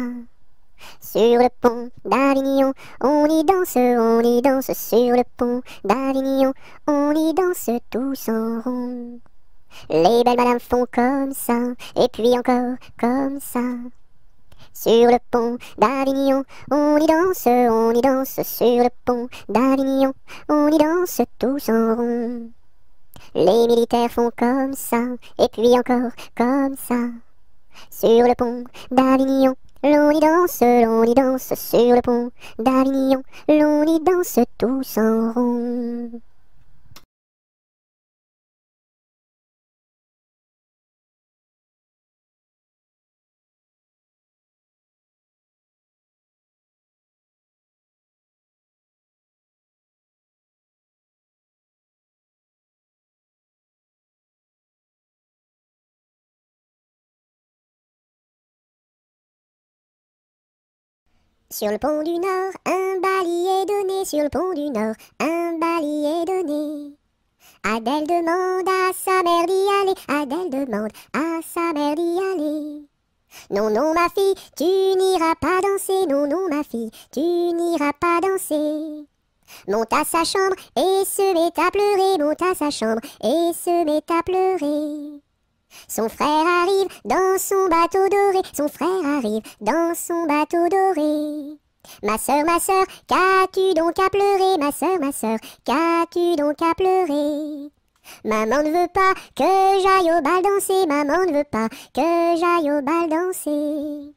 Speaker 1: Sur le pont d'Avignon, on y danse sur le pont d'Avignon, on y danse tous en rond. Les belles madames font comme ça, et puis encore comme ça. Sur le pont d'Avignon, on y danse sur le pont d'Avignon, on y danse tous en rond. Les militaires font comme ça, et puis encore comme ça. Sur le pont d'Avignon, l'on y danse sur le pont d'Avignon, l'on y danse tous en rond. Sur le pont du Nord, un bal est donné, sur le pont du Nord, un bal est donné. Adèle demande à sa mère d'y aller, Adèle demande à sa mère d'y aller. Non, non, ma fille, tu n'iras pas danser, non, non, ma fille, tu n'iras pas danser. Monte à sa chambre et se met à pleurer, monte à sa chambre et se met à pleurer. Son frère arrive dans son bateau doré, son frère arrive dans son bateau doré. Ma sœur, qu'as-tu donc à pleurer, ma sœur, qu'as-tu donc à pleurer? Maman ne veut pas que j'aille au bal danser, maman ne veut pas que j'aille au bal danser.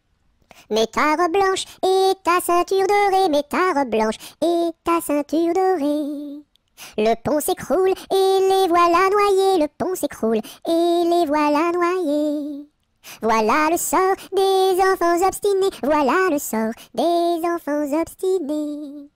Speaker 1: Mets ta robe blanche et ta ceinture dorée, mets ta robe blanche et ta ceinture dorée. Le pont s'écroule et les voilà noyés, le pont s'écroule et les voilà noyés. Voilà le sort des enfants obstinés, voilà le sort des enfants obstinés.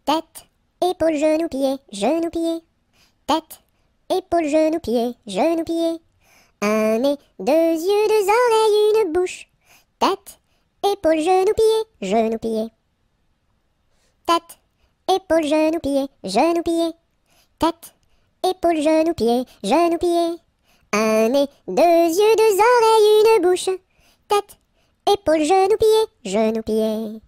Speaker 1: Tête, épaules, genoux, pieds, genoux, pieds. Tête, épaules, genoux, pieds, genoux, pieds. Un nez, deux yeux, deux oreilles, une bouche. Tête, épaules, genoux, pieds, genoux, pieds. Tête, épaules, genoux, pieds, genoux, pieds. Tête, épaules, genoux, pieds, genoux, pieds. Un nez, deux yeux, deux oreilles, une bouche. Tête, épaules, genoux, pieds, genoux, pieds.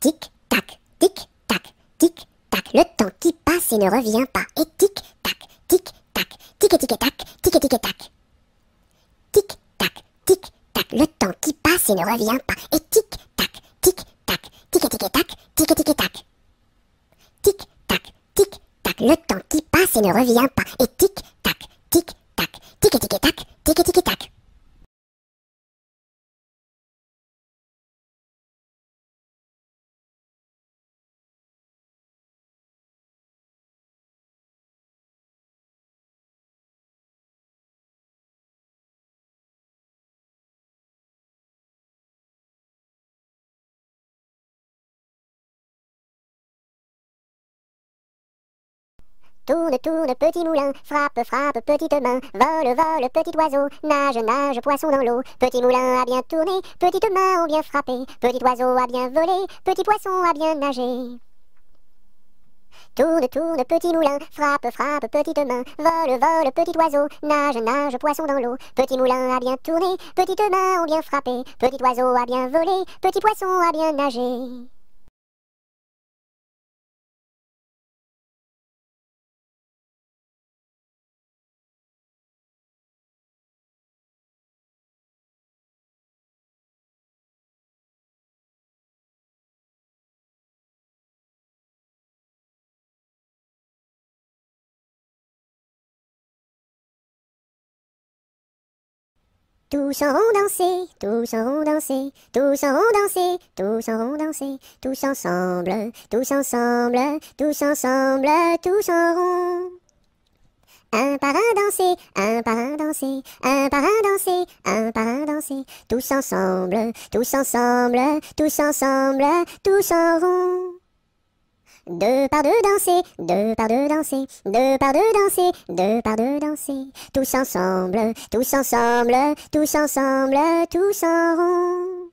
Speaker 1: Tic, tac, tic, tac, tic, tac. Le temps qui passe et ne revient pas. Et tic, tac, tic, tac, tic, tic, tac, tic, tic, tac. Tic, tac, tic, tac. Le temps qui passe et ne revient pas. Et tic, tac, tic, tac, tic, tic, tac, tic, tic, tac. Tic, tac, tic, tac. Le temps qui passe et ne revient pas. Et tic, tac, tic, tac, tic, tic, tac, tic, tic, tac. Tourne, tourne, petit moulin, frappe, frappe, petite main, vole, vole, petit oiseau, nage, nage, poisson dans l'eau. Petit moulin a bien tourné, petites mains ont bien frappé, petit oiseau a bien volé, petit poisson a bien nagé. Tourne, tourne, petit moulin, frappe, frappe, petite main, vole, vole, petit oiseau, nage, nage, poisson dans l'eau. Petit moulin a bien tourné, petites mains ont bien frappé, petit oiseau a bien volé, petit poisson a bien nagé. Tous s'en vont danser, tous s'en vont danser, tous s'en vont danser, tous s'en vont danser, tous ensemble, tous ensemble, tous ensemble, tous en rond. Un par un danser, un par un danser, un par un danser, un par un danser, tous ensemble, tous ensemble, tous ensemble, tous en rond. Deux par deux danser, deux par deux danser, deux par deux danser, deux par deux danser, tous ensemble, tous ensemble, tous ensemble, tous en rond.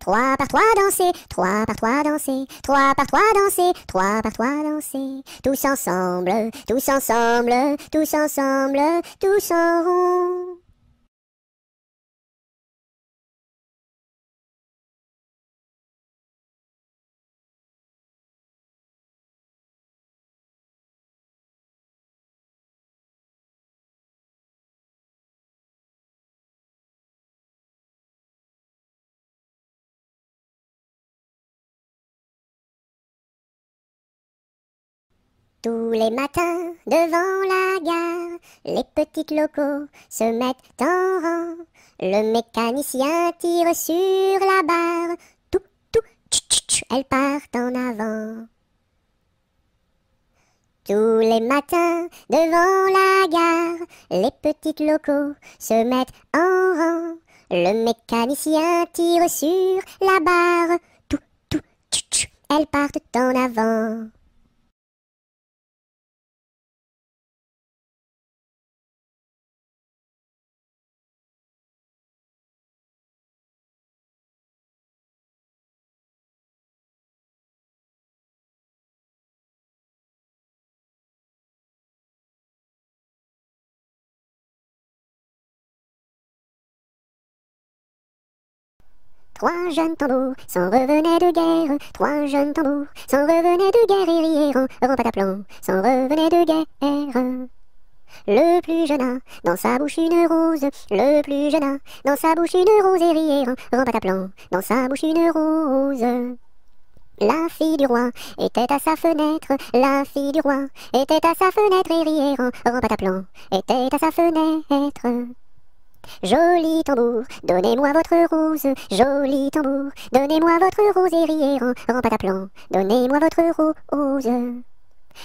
Speaker 1: Trois par trois danser, trois par trois danser, trois par trois danser, trois par trois danser, tous ensemble, tous ensemble, tous ensemble, tous en rond. Tous les matins, devant la gare, les petits locaux se mettent en rang. Le mécanicien tire sur la barre. Tout, tout, tch, tch, tch, elles partent en avant. Tous les matins, devant la gare, les petits locaux se mettent en rang. Le mécanicien tire sur la barre. Tout, tout, tch, tch, elles partent en avant. Trois jeunes tambours s'en revenaient de guerre. Trois jeunes tambours s'en revenaient de guerre et riaient en pataplan, s'en revenaient de guerre. Le plus jeune a dans sa bouche une rose. Le plus jeune a dans sa bouche une rose et riait en pataplan, dans sa bouche une rose. La fille du roi était à sa fenêtre. La fille du roi était à sa fenêtre et riait en pataplan, était à sa fenêtre. Joli tambour, donnez-moi votre rose. Joli tambour, donnez-moi votre rose et riez en pataplan, donnez-moi votre rose.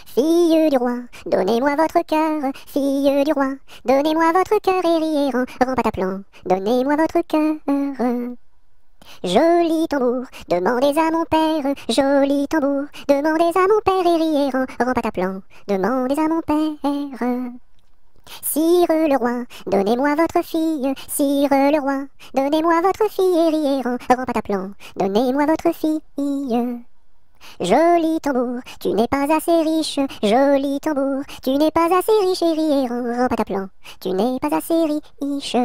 Speaker 1: Fille du roi, donnez-moi votre cœur. Fille du roi, donnez-moi votre cœur et riez en pataplan, donnez-moi votre cœur. Joli tambour, demandez à mon père. Joli tambour, demandez à mon père et riez en pataplan, demandez à mon père. Sire le roi, donnez-moi votre fille. Sire le roi, donnez-moi votre fille et riez en pataplan, donnez-moi votre fille. Joli tambour, tu n'es pas assez riche. Joli tambour, tu n'es pas assez riche et riez en pataplan, tu n'es pas assez riche.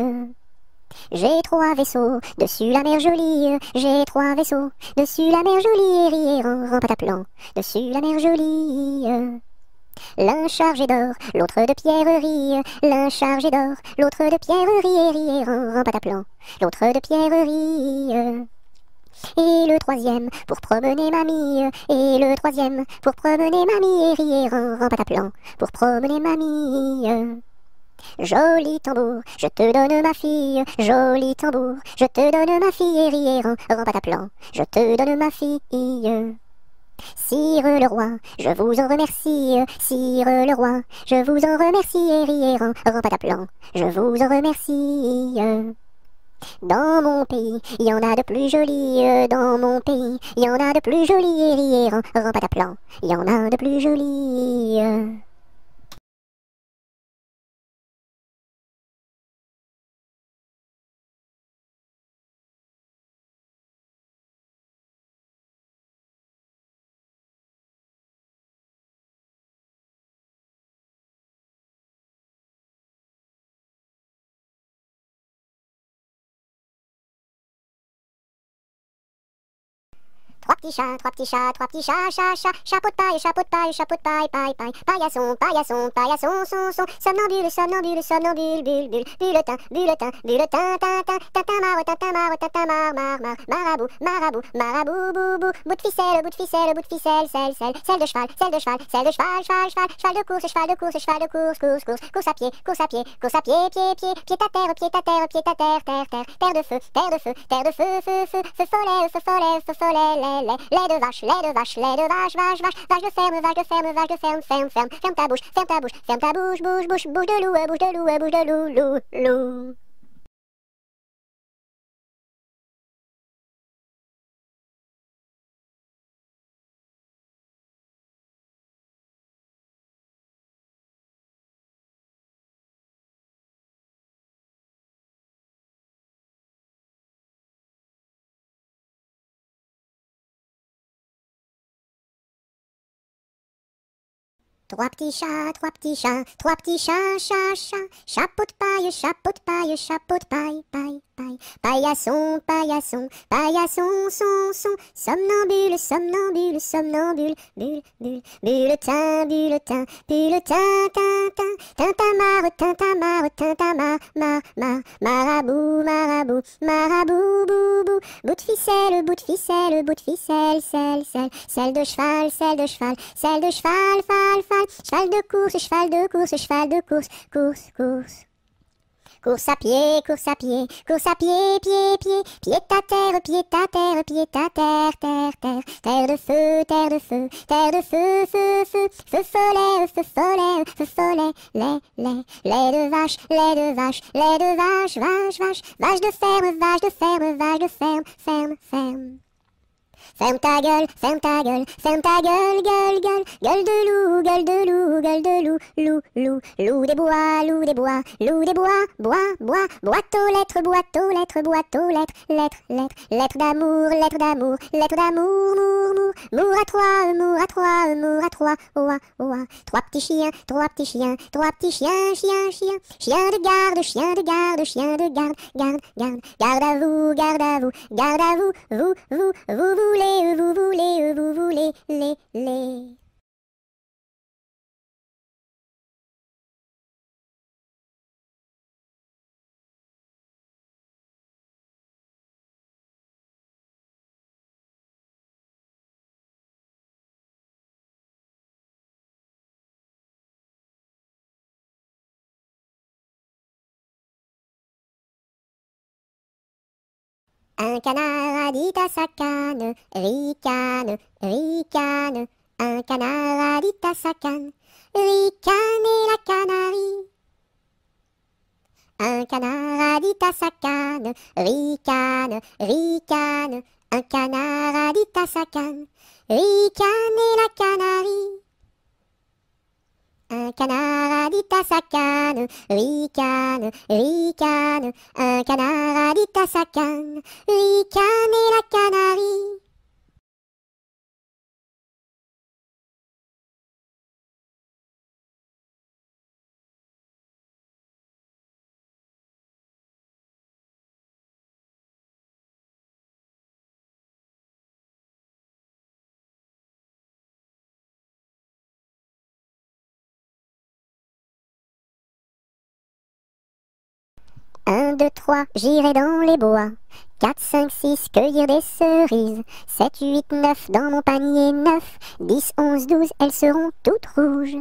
Speaker 1: J'ai trois vaisseaux dessus la mer jolie. J'ai trois vaisseaux dessus la mer jolie et riez en pataplan, dessus la mer jolie. L'un chargé d'or, l'autre de pierreries. L'un chargé d'or, l'autre de pierreries et riait en pataplan, l'autre de pierreries. Et le troisième pour promener mamie. Et le troisième pour promener mamie et riait en pataplan, pour promener mamie. Joli tambour, je te donne ma fille. Joli tambour, je te donne ma fille et riait en pataplan, je te donne ma fille. Sire le roi, je vous en remercie. Sire le roi, je vous en remercie et riez en pataplan, je vous en remercie. Dans mon pays, il y en a de plus jolis. Dans mon pays, il y en a de plus jolis et riez en pataplan, il y en a de plus jolis. trois petits chats, chapeau de paille, paille, paillasson, son, somnambule, bulletin, tintin, marabout, boubou, bout de ficelle, selle de cheval, cheval de course, course à pied, pied à terre, terre de feu, feu follet, lait de vache, vache de ferme, ferme ta bouche, bouche de loup. Trois petits chats, chapeau de paille, paillasson, son, somnambule, bulletin, tintin, marabout, boubou, bout de ficelle, selle de cheval, cheval de course, course à pied, pied à terre, terre de feu, feu follet, lait de vache, vache de ferme, ferme. Ferme ta gueule, gueule de loup des bois, boîte aux lettres, lettres d'amour, mour à trois, oua, trois petits chiens, chien de garde à vous, vous voulez, les. Un canard a dit à sa canne, ricane. Un canard a dit à sa canne, ricane et la canarie. Un canard a dit à sa canne, ricane. Un canard a dit à sa canne, ricane et la canarie. Un canard a dit à sa canne, ricane. Un canard a dit à sa canne, ricane et la canarie. Un, deux, trois, j'irai dans les bois. 4, 5, 6, cueillir des cerises. 7, 8, 9, dans mon panier 9. 10, 11, 12, elles seront toutes rouges.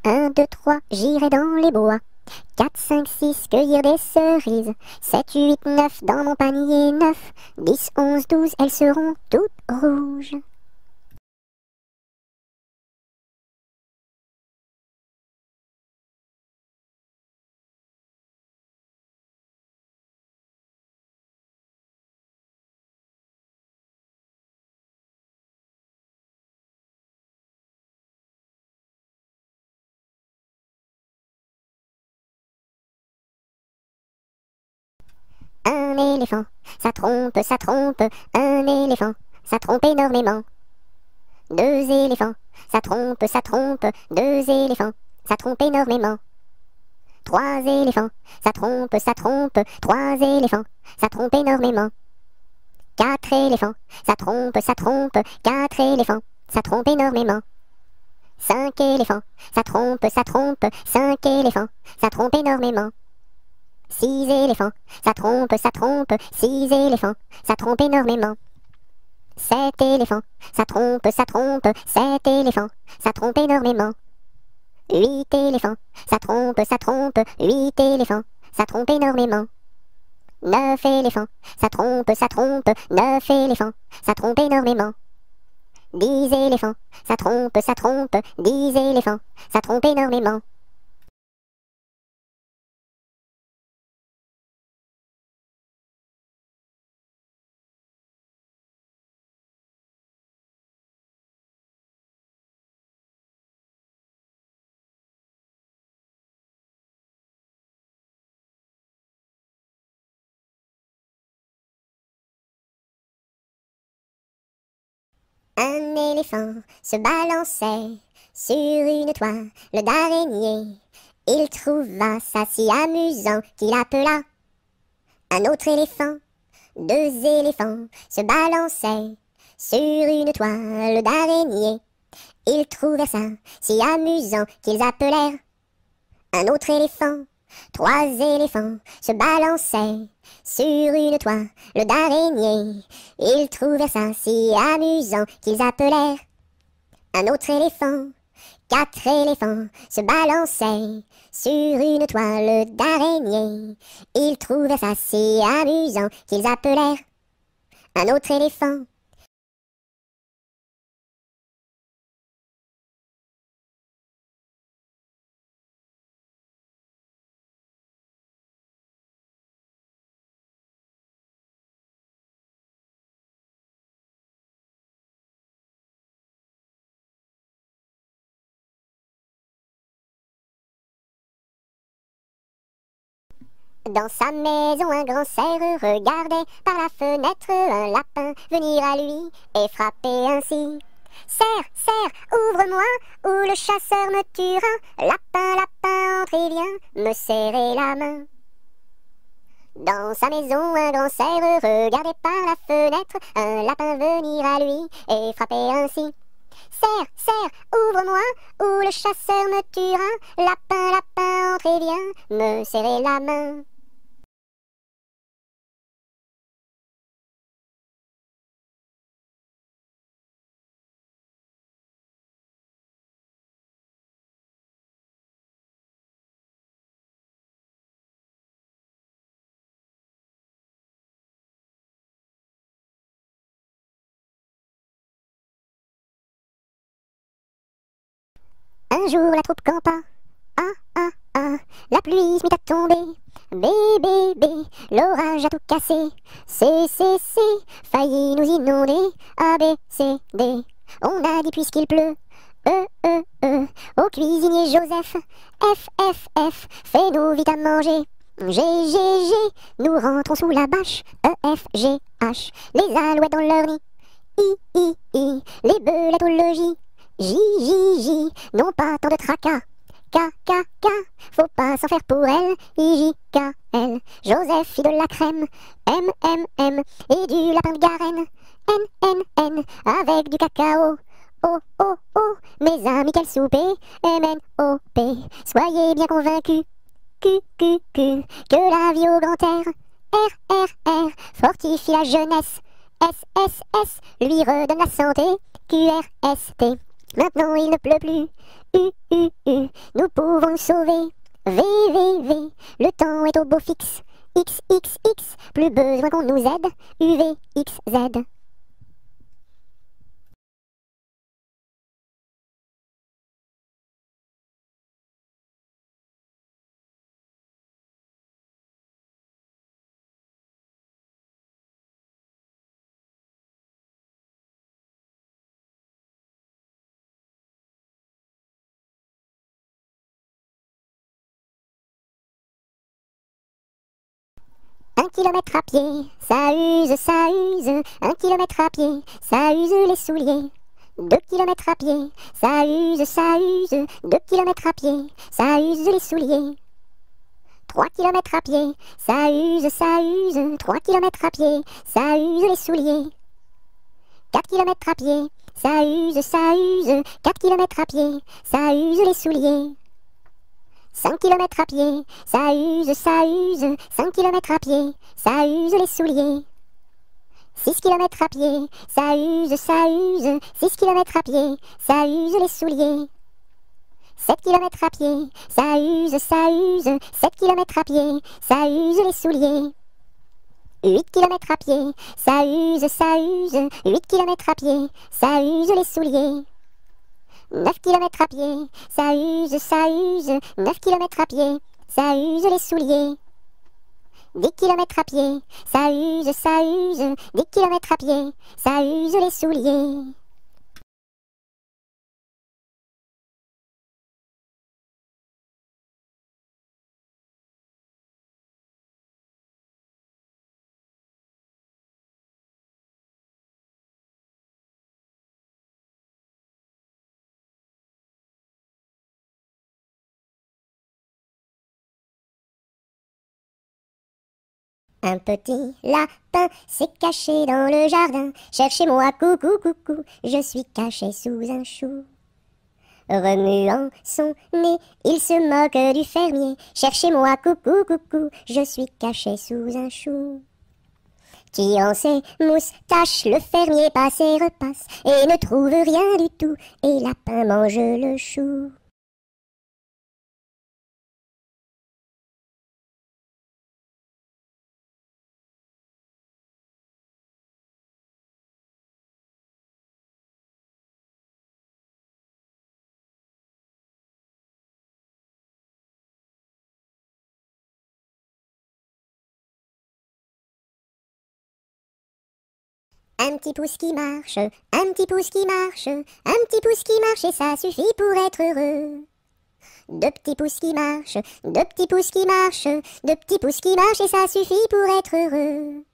Speaker 1: 1, 2, 3, j'irai dans les bois. 4, 5, 6, cueillir des cerises. 7, 8, 9, dans mon panier 9. 10, 11, 12, elles seront toutes rouges. Un éléphant, ça trompe, un éléphant, ça trompe énormément. 2 éléphants, ça trompe, 2 éléphants, ça trompe énormément. 3 éléphants, ça trompe, 3 éléphants, ça trompe énormément. 4 éléphants, ça trompe, 4 éléphants, ça trompe énormément. 5 éléphants, ça trompe, 5 éléphants, ça trompe énormément. 6 éléphants, ça trompe, 6 éléphants, ça trompe énormément. 7 éléphants, ça trompe, 7 éléphants, ça trompe énormément. 8 éléphants, ça trompe, 8 éléphants, ça trompe énormément. 9 éléphants, ça trompe, 9 éléphants, ça trompe énormément. 10 éléphants, ça trompe, 10 éléphants, ça trompe énormément. Un éléphant se balançait sur une toile d'araignée. Il trouva ça si amusant qu'il appela un autre éléphant. 2 éléphants se balançaient sur une toile d'araignée. Ils trouvèrent ça si amusant qu'ils appelèrent un autre éléphant. 3 éléphants se balançaient sur une toile d'araignée. Ils trouvèrent ça si amusant qu'ils appelèrent un autre éléphant. 4 éléphants se balançaient sur une toile d'araignée. Ils trouvèrent ça si amusant qu'ils appelèrent un autre éléphant. Dans sa maison, un grand cerf regardait par la fenêtre un lapin venir à lui et frapper ainsi. Cerf, cerf, ouvre-moi, ou le chasseur me tuera. Lapin, lapin, entre et viens me serrer la main. Dans sa maison, un grand cerf regardait par la fenêtre un lapin venir à lui et frapper ainsi. Cerf, cerf, ouvre-moi, ou le chasseur me tuera. Lapin, lapin, entre et viens me serrer la main. Un jour la troupe campa, la pluie se mit à tomber. Bé, bé, bé, l'orage a tout cassé. C, failli nous inonder. A, B, C, D, on a dit puisqu'il pleut. Au cuisinier Joseph. F, F, F, fais-nous vite à manger. G, G, G, nous rentrons sous la bâche. E, F, G, H, les alouettes dans leur nid. I, les belettes au logis. J, J, J, non pas tant de tracas. K, K, K, faut pas s'en faire pour elle. I, J, K, L, Joseph fit de la crème. M, M, M, et du lapin de Garenne. N, N, N, avec du cacao. O, O, O, mes amis, quel souper. M, N, O, P, soyez bien convaincus. Q, Q, Q, que la vie au grand air. R, R, R, fortifie la jeunesse. S, S, S, lui redonne la santé. Q, R, S, T, maintenant il ne pleut plus. U, nous pouvons nous sauver. V, V, le temps est au beau fixe. X, X, X, plus besoin qu'on nous aide. U, V, X, Z. Un kilomètre à pied, ça use, ça use. 1 kilomètre à pied, ça use les souliers. 2 kilomètres à pied, ça use, ça use. 2 kilomètres à pied, ça use les souliers. 3 kilomètres à pied, ça use, 3 kilomètres à pied, ça use les souliers. 4 kilomètres à pied, ça use, 4 kilomètres à pied, ça use les souliers. 5 kilomètres à pied, ça use, 5 kilomètres à pied, ça use les souliers. 6 kilomètres à pied, ça use, 6 kilomètres à pied, ça use les souliers. 7 kilomètres à pied, ça use, 7 kilomètres à pied, ça use les souliers. 8 kilomètres à pied, ça use, 8 kilomètres à pied, ça use les souliers. 9 kilomètres à pied, ça use, 9 kilomètres à pied, ça use les souliers. 10 kilomètres à pied, ça use, 10 kilomètres à pied, ça use les souliers. Un petit lapin s'est caché dans le jardin. Cherchez-moi, coucou, coucou, je suis caché sous un chou. Remuant son nez, il se moque du fermier. Cherchez-moi, coucou, coucou, je suis caché sous un chou. Tirant ses moustaches, le fermier passe et repasse et ne trouve rien du tout, et lapin mange le chou. Un petit pouce qui marche, un petit pouce qui marche, un petit pouce qui marche et ça suffit pour être heureux. 2 petits pouces qui marchent, 2 petits pouces qui marchent, 2 petits pouces qui marchent et ça suffit pour être heureux.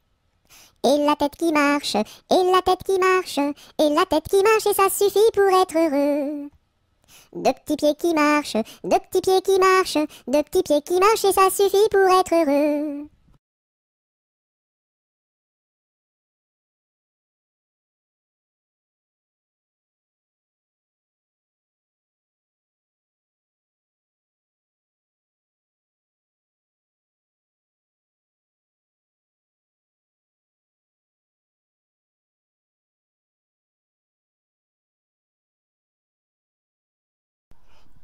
Speaker 1: Et la tête qui marche, et la tête qui marche, et la tête qui marche et ça suffit pour être heureux. 2 petits pieds qui marchent, 2 petits pieds qui marchent, 2 petits pieds qui marchent et ça suffit pour être heureux.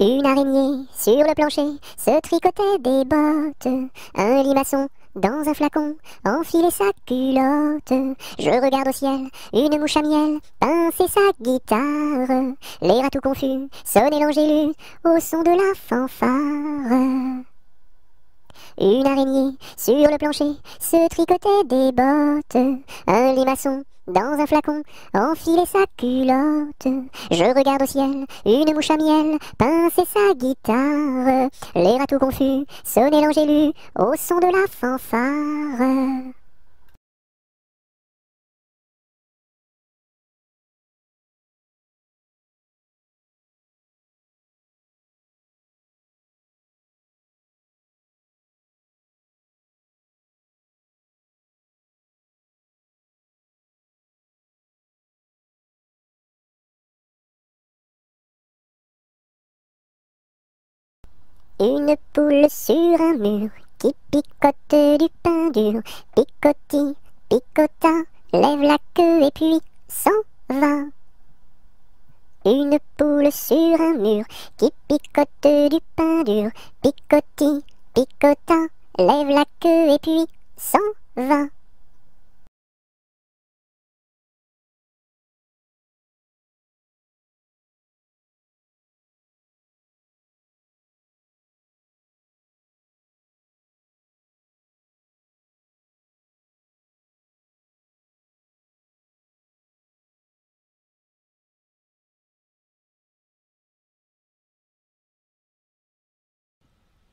Speaker 1: Une araignée sur le plancher se tricotait des bottes. Un limaçon dans un flacon enfilait sa culotte. Je regarde au ciel, une mouche à miel pincer sa guitare. Les rats tout confus sonnaient l'angélus au son de la fanfare. Une araignée sur le plancher se tricotait des bottes. Un limaçon dans un flacon enfilait sa culotte. Je regarde au ciel, une mouche à miel pincer sa guitare. Les rats tout confus sonnaient l'angélus au son de la fanfare. Une poule sur un mur qui picote du pain dur. Picoti, picota, lève la queue et puis s'en va. Une poule sur un mur qui picote du pain dur. Picoti, picota, lève la queue et puis s'en va.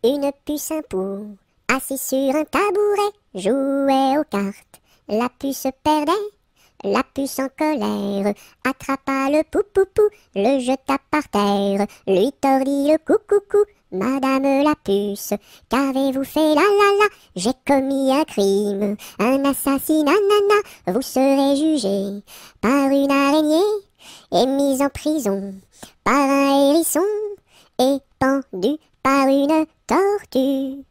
Speaker 1: Une puce un pou, assis sur un tabouret, jouait aux cartes. La puce perdait, la puce en colère attrapa le pou, le jeta par terre, lui tordit le cou, Madame la puce, qu'avez-vous fait, la la la? J'ai commis un crime, un assassinat, nana. Vous serez jugé par une araignée et mise en prison par un hérisson et pendu par une tortue.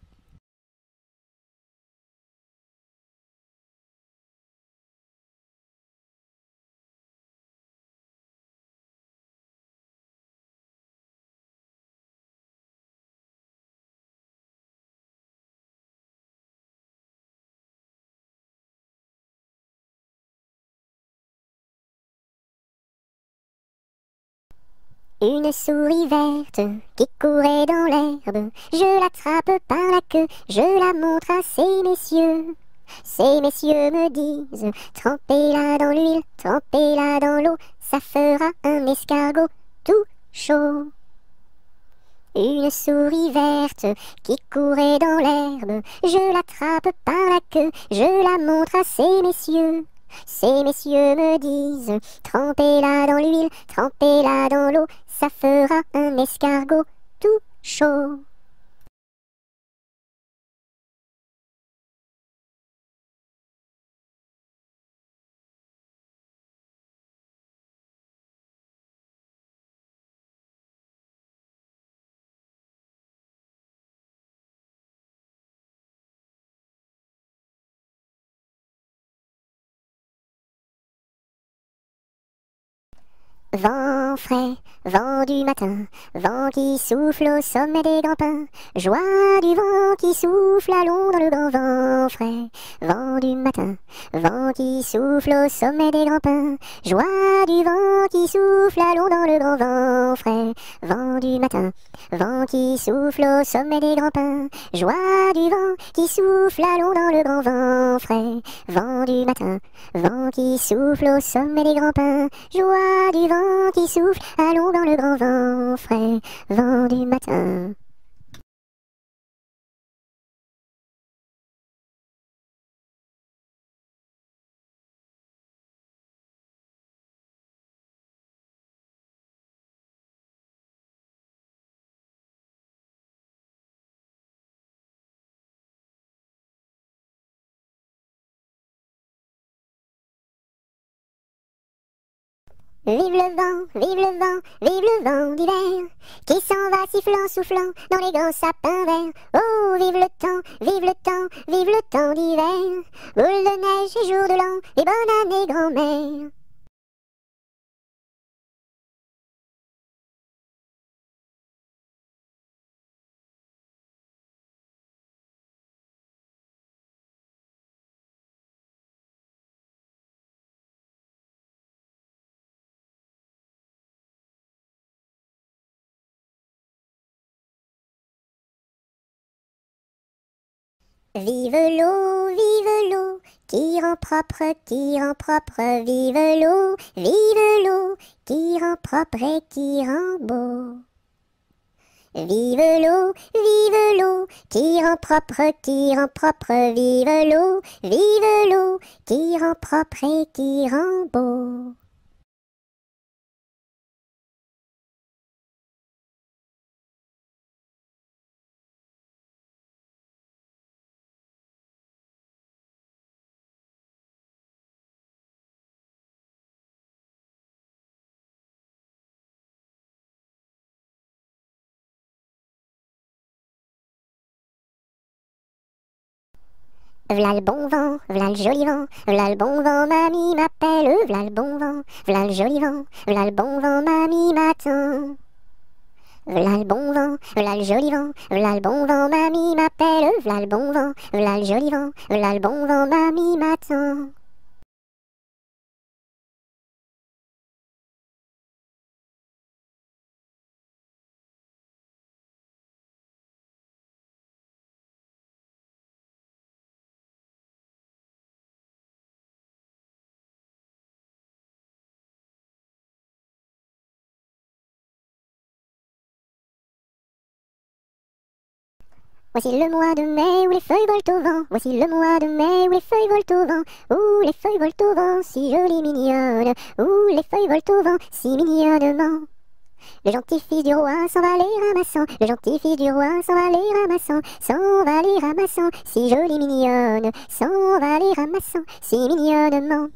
Speaker 1: Une souris verte qui courait dans l'herbe, je l'attrape par la queue, je la montre à ces messieurs. Ces messieurs me disent, trempez-la dans l'huile, trempez-la dans l'eau, ça fera un escargot tout chaud. Une souris verte qui courait dans l'herbe, je l'attrape par la queue, je la montre à ces messieurs. Ces messieurs me disent, trempez-la dans l'huile, trempez-la dans l'eau, ça fera un escargot tout chaud. Vent frais, vent du matin, vent qui souffle au sommet des grands pins, joie du vent qui souffle, allons dans le grand vent frais. Vent du matin, vent qui souffle au sommet des grands pins, joie du vent qui souffle, allons dans le grand vent frais. Vent du matin, vent qui souffle au sommet des grands pins, joie du vent qui souffle, allons dans le grand vent frais. Vent du matin, vent qui souffle au sommet des grands pins, joie du vent qui souffle, allons dans le grand vent frais, vent du matin. Vive le vent, vive le vent, vive le vent d'hiver, qui s'en va sifflant, soufflant dans les grands sapins verts. Oh, vive le temps, vive le temps, vive le temps d'hiver, boule de neige et jour de l'an, et bonne année grand-mère. Vive l'eau, qui rend propre, vive l'eau, qui rend propre et qui rend beau. Vive l'eau, qui rend propre, vive l'eau, qui rend propre et qui rend beau. V'là le bon vent, v'là le joli vent, v'là le bon vent, mamie m'appelle, v'là le bon vent, v'là le joli vent, v'là le bon vent, mamie m'attend. V'là le bon vent, v'là le joli vent, v'là le bon vent, mamie m'appelle, v'là le bon vent, v'là le joli vent, v'là le bon vent, mamie m'attend. Voici le mois de mai où les feuilles volent au vent. Voici le mois de mai où les feuilles volent au vent. Où les feuilles volent au vent, si jolies mignonnes. Où les feuilles volent au vent, si mignonnement. Le gentil fils du roi s'en va les ramassant. Le gentil fils du roi s'en va les ramassant. S'en va les ramassant, si jolie mignonne. S'en va les ramassant, si mignonnement.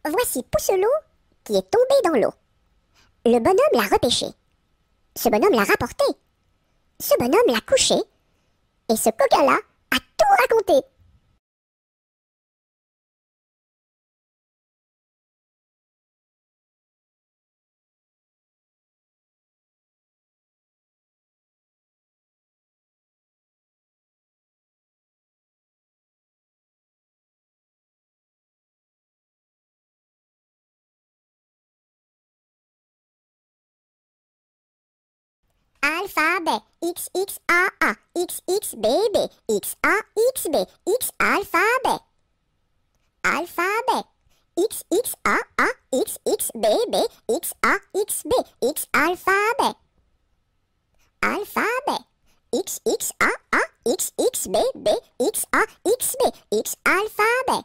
Speaker 1: Voici Pousselot qui est tombé dans l'eau. Le bonhomme l'a repêché. Ce bonhomme l'a rapporté. Ce bonhomme l'a couché. Et ce coquin-là a tout raconté. Alphabet, X, X, A, A, X, X, B, B, X, A, X, B, X, alphabet. Alphabet, X, X, A, A, X, X, B, B, X, A, X, B, X, alphabet. Alphabet, X, X, A, A, X, X, B, B, X, A, X, B, X, alphabet.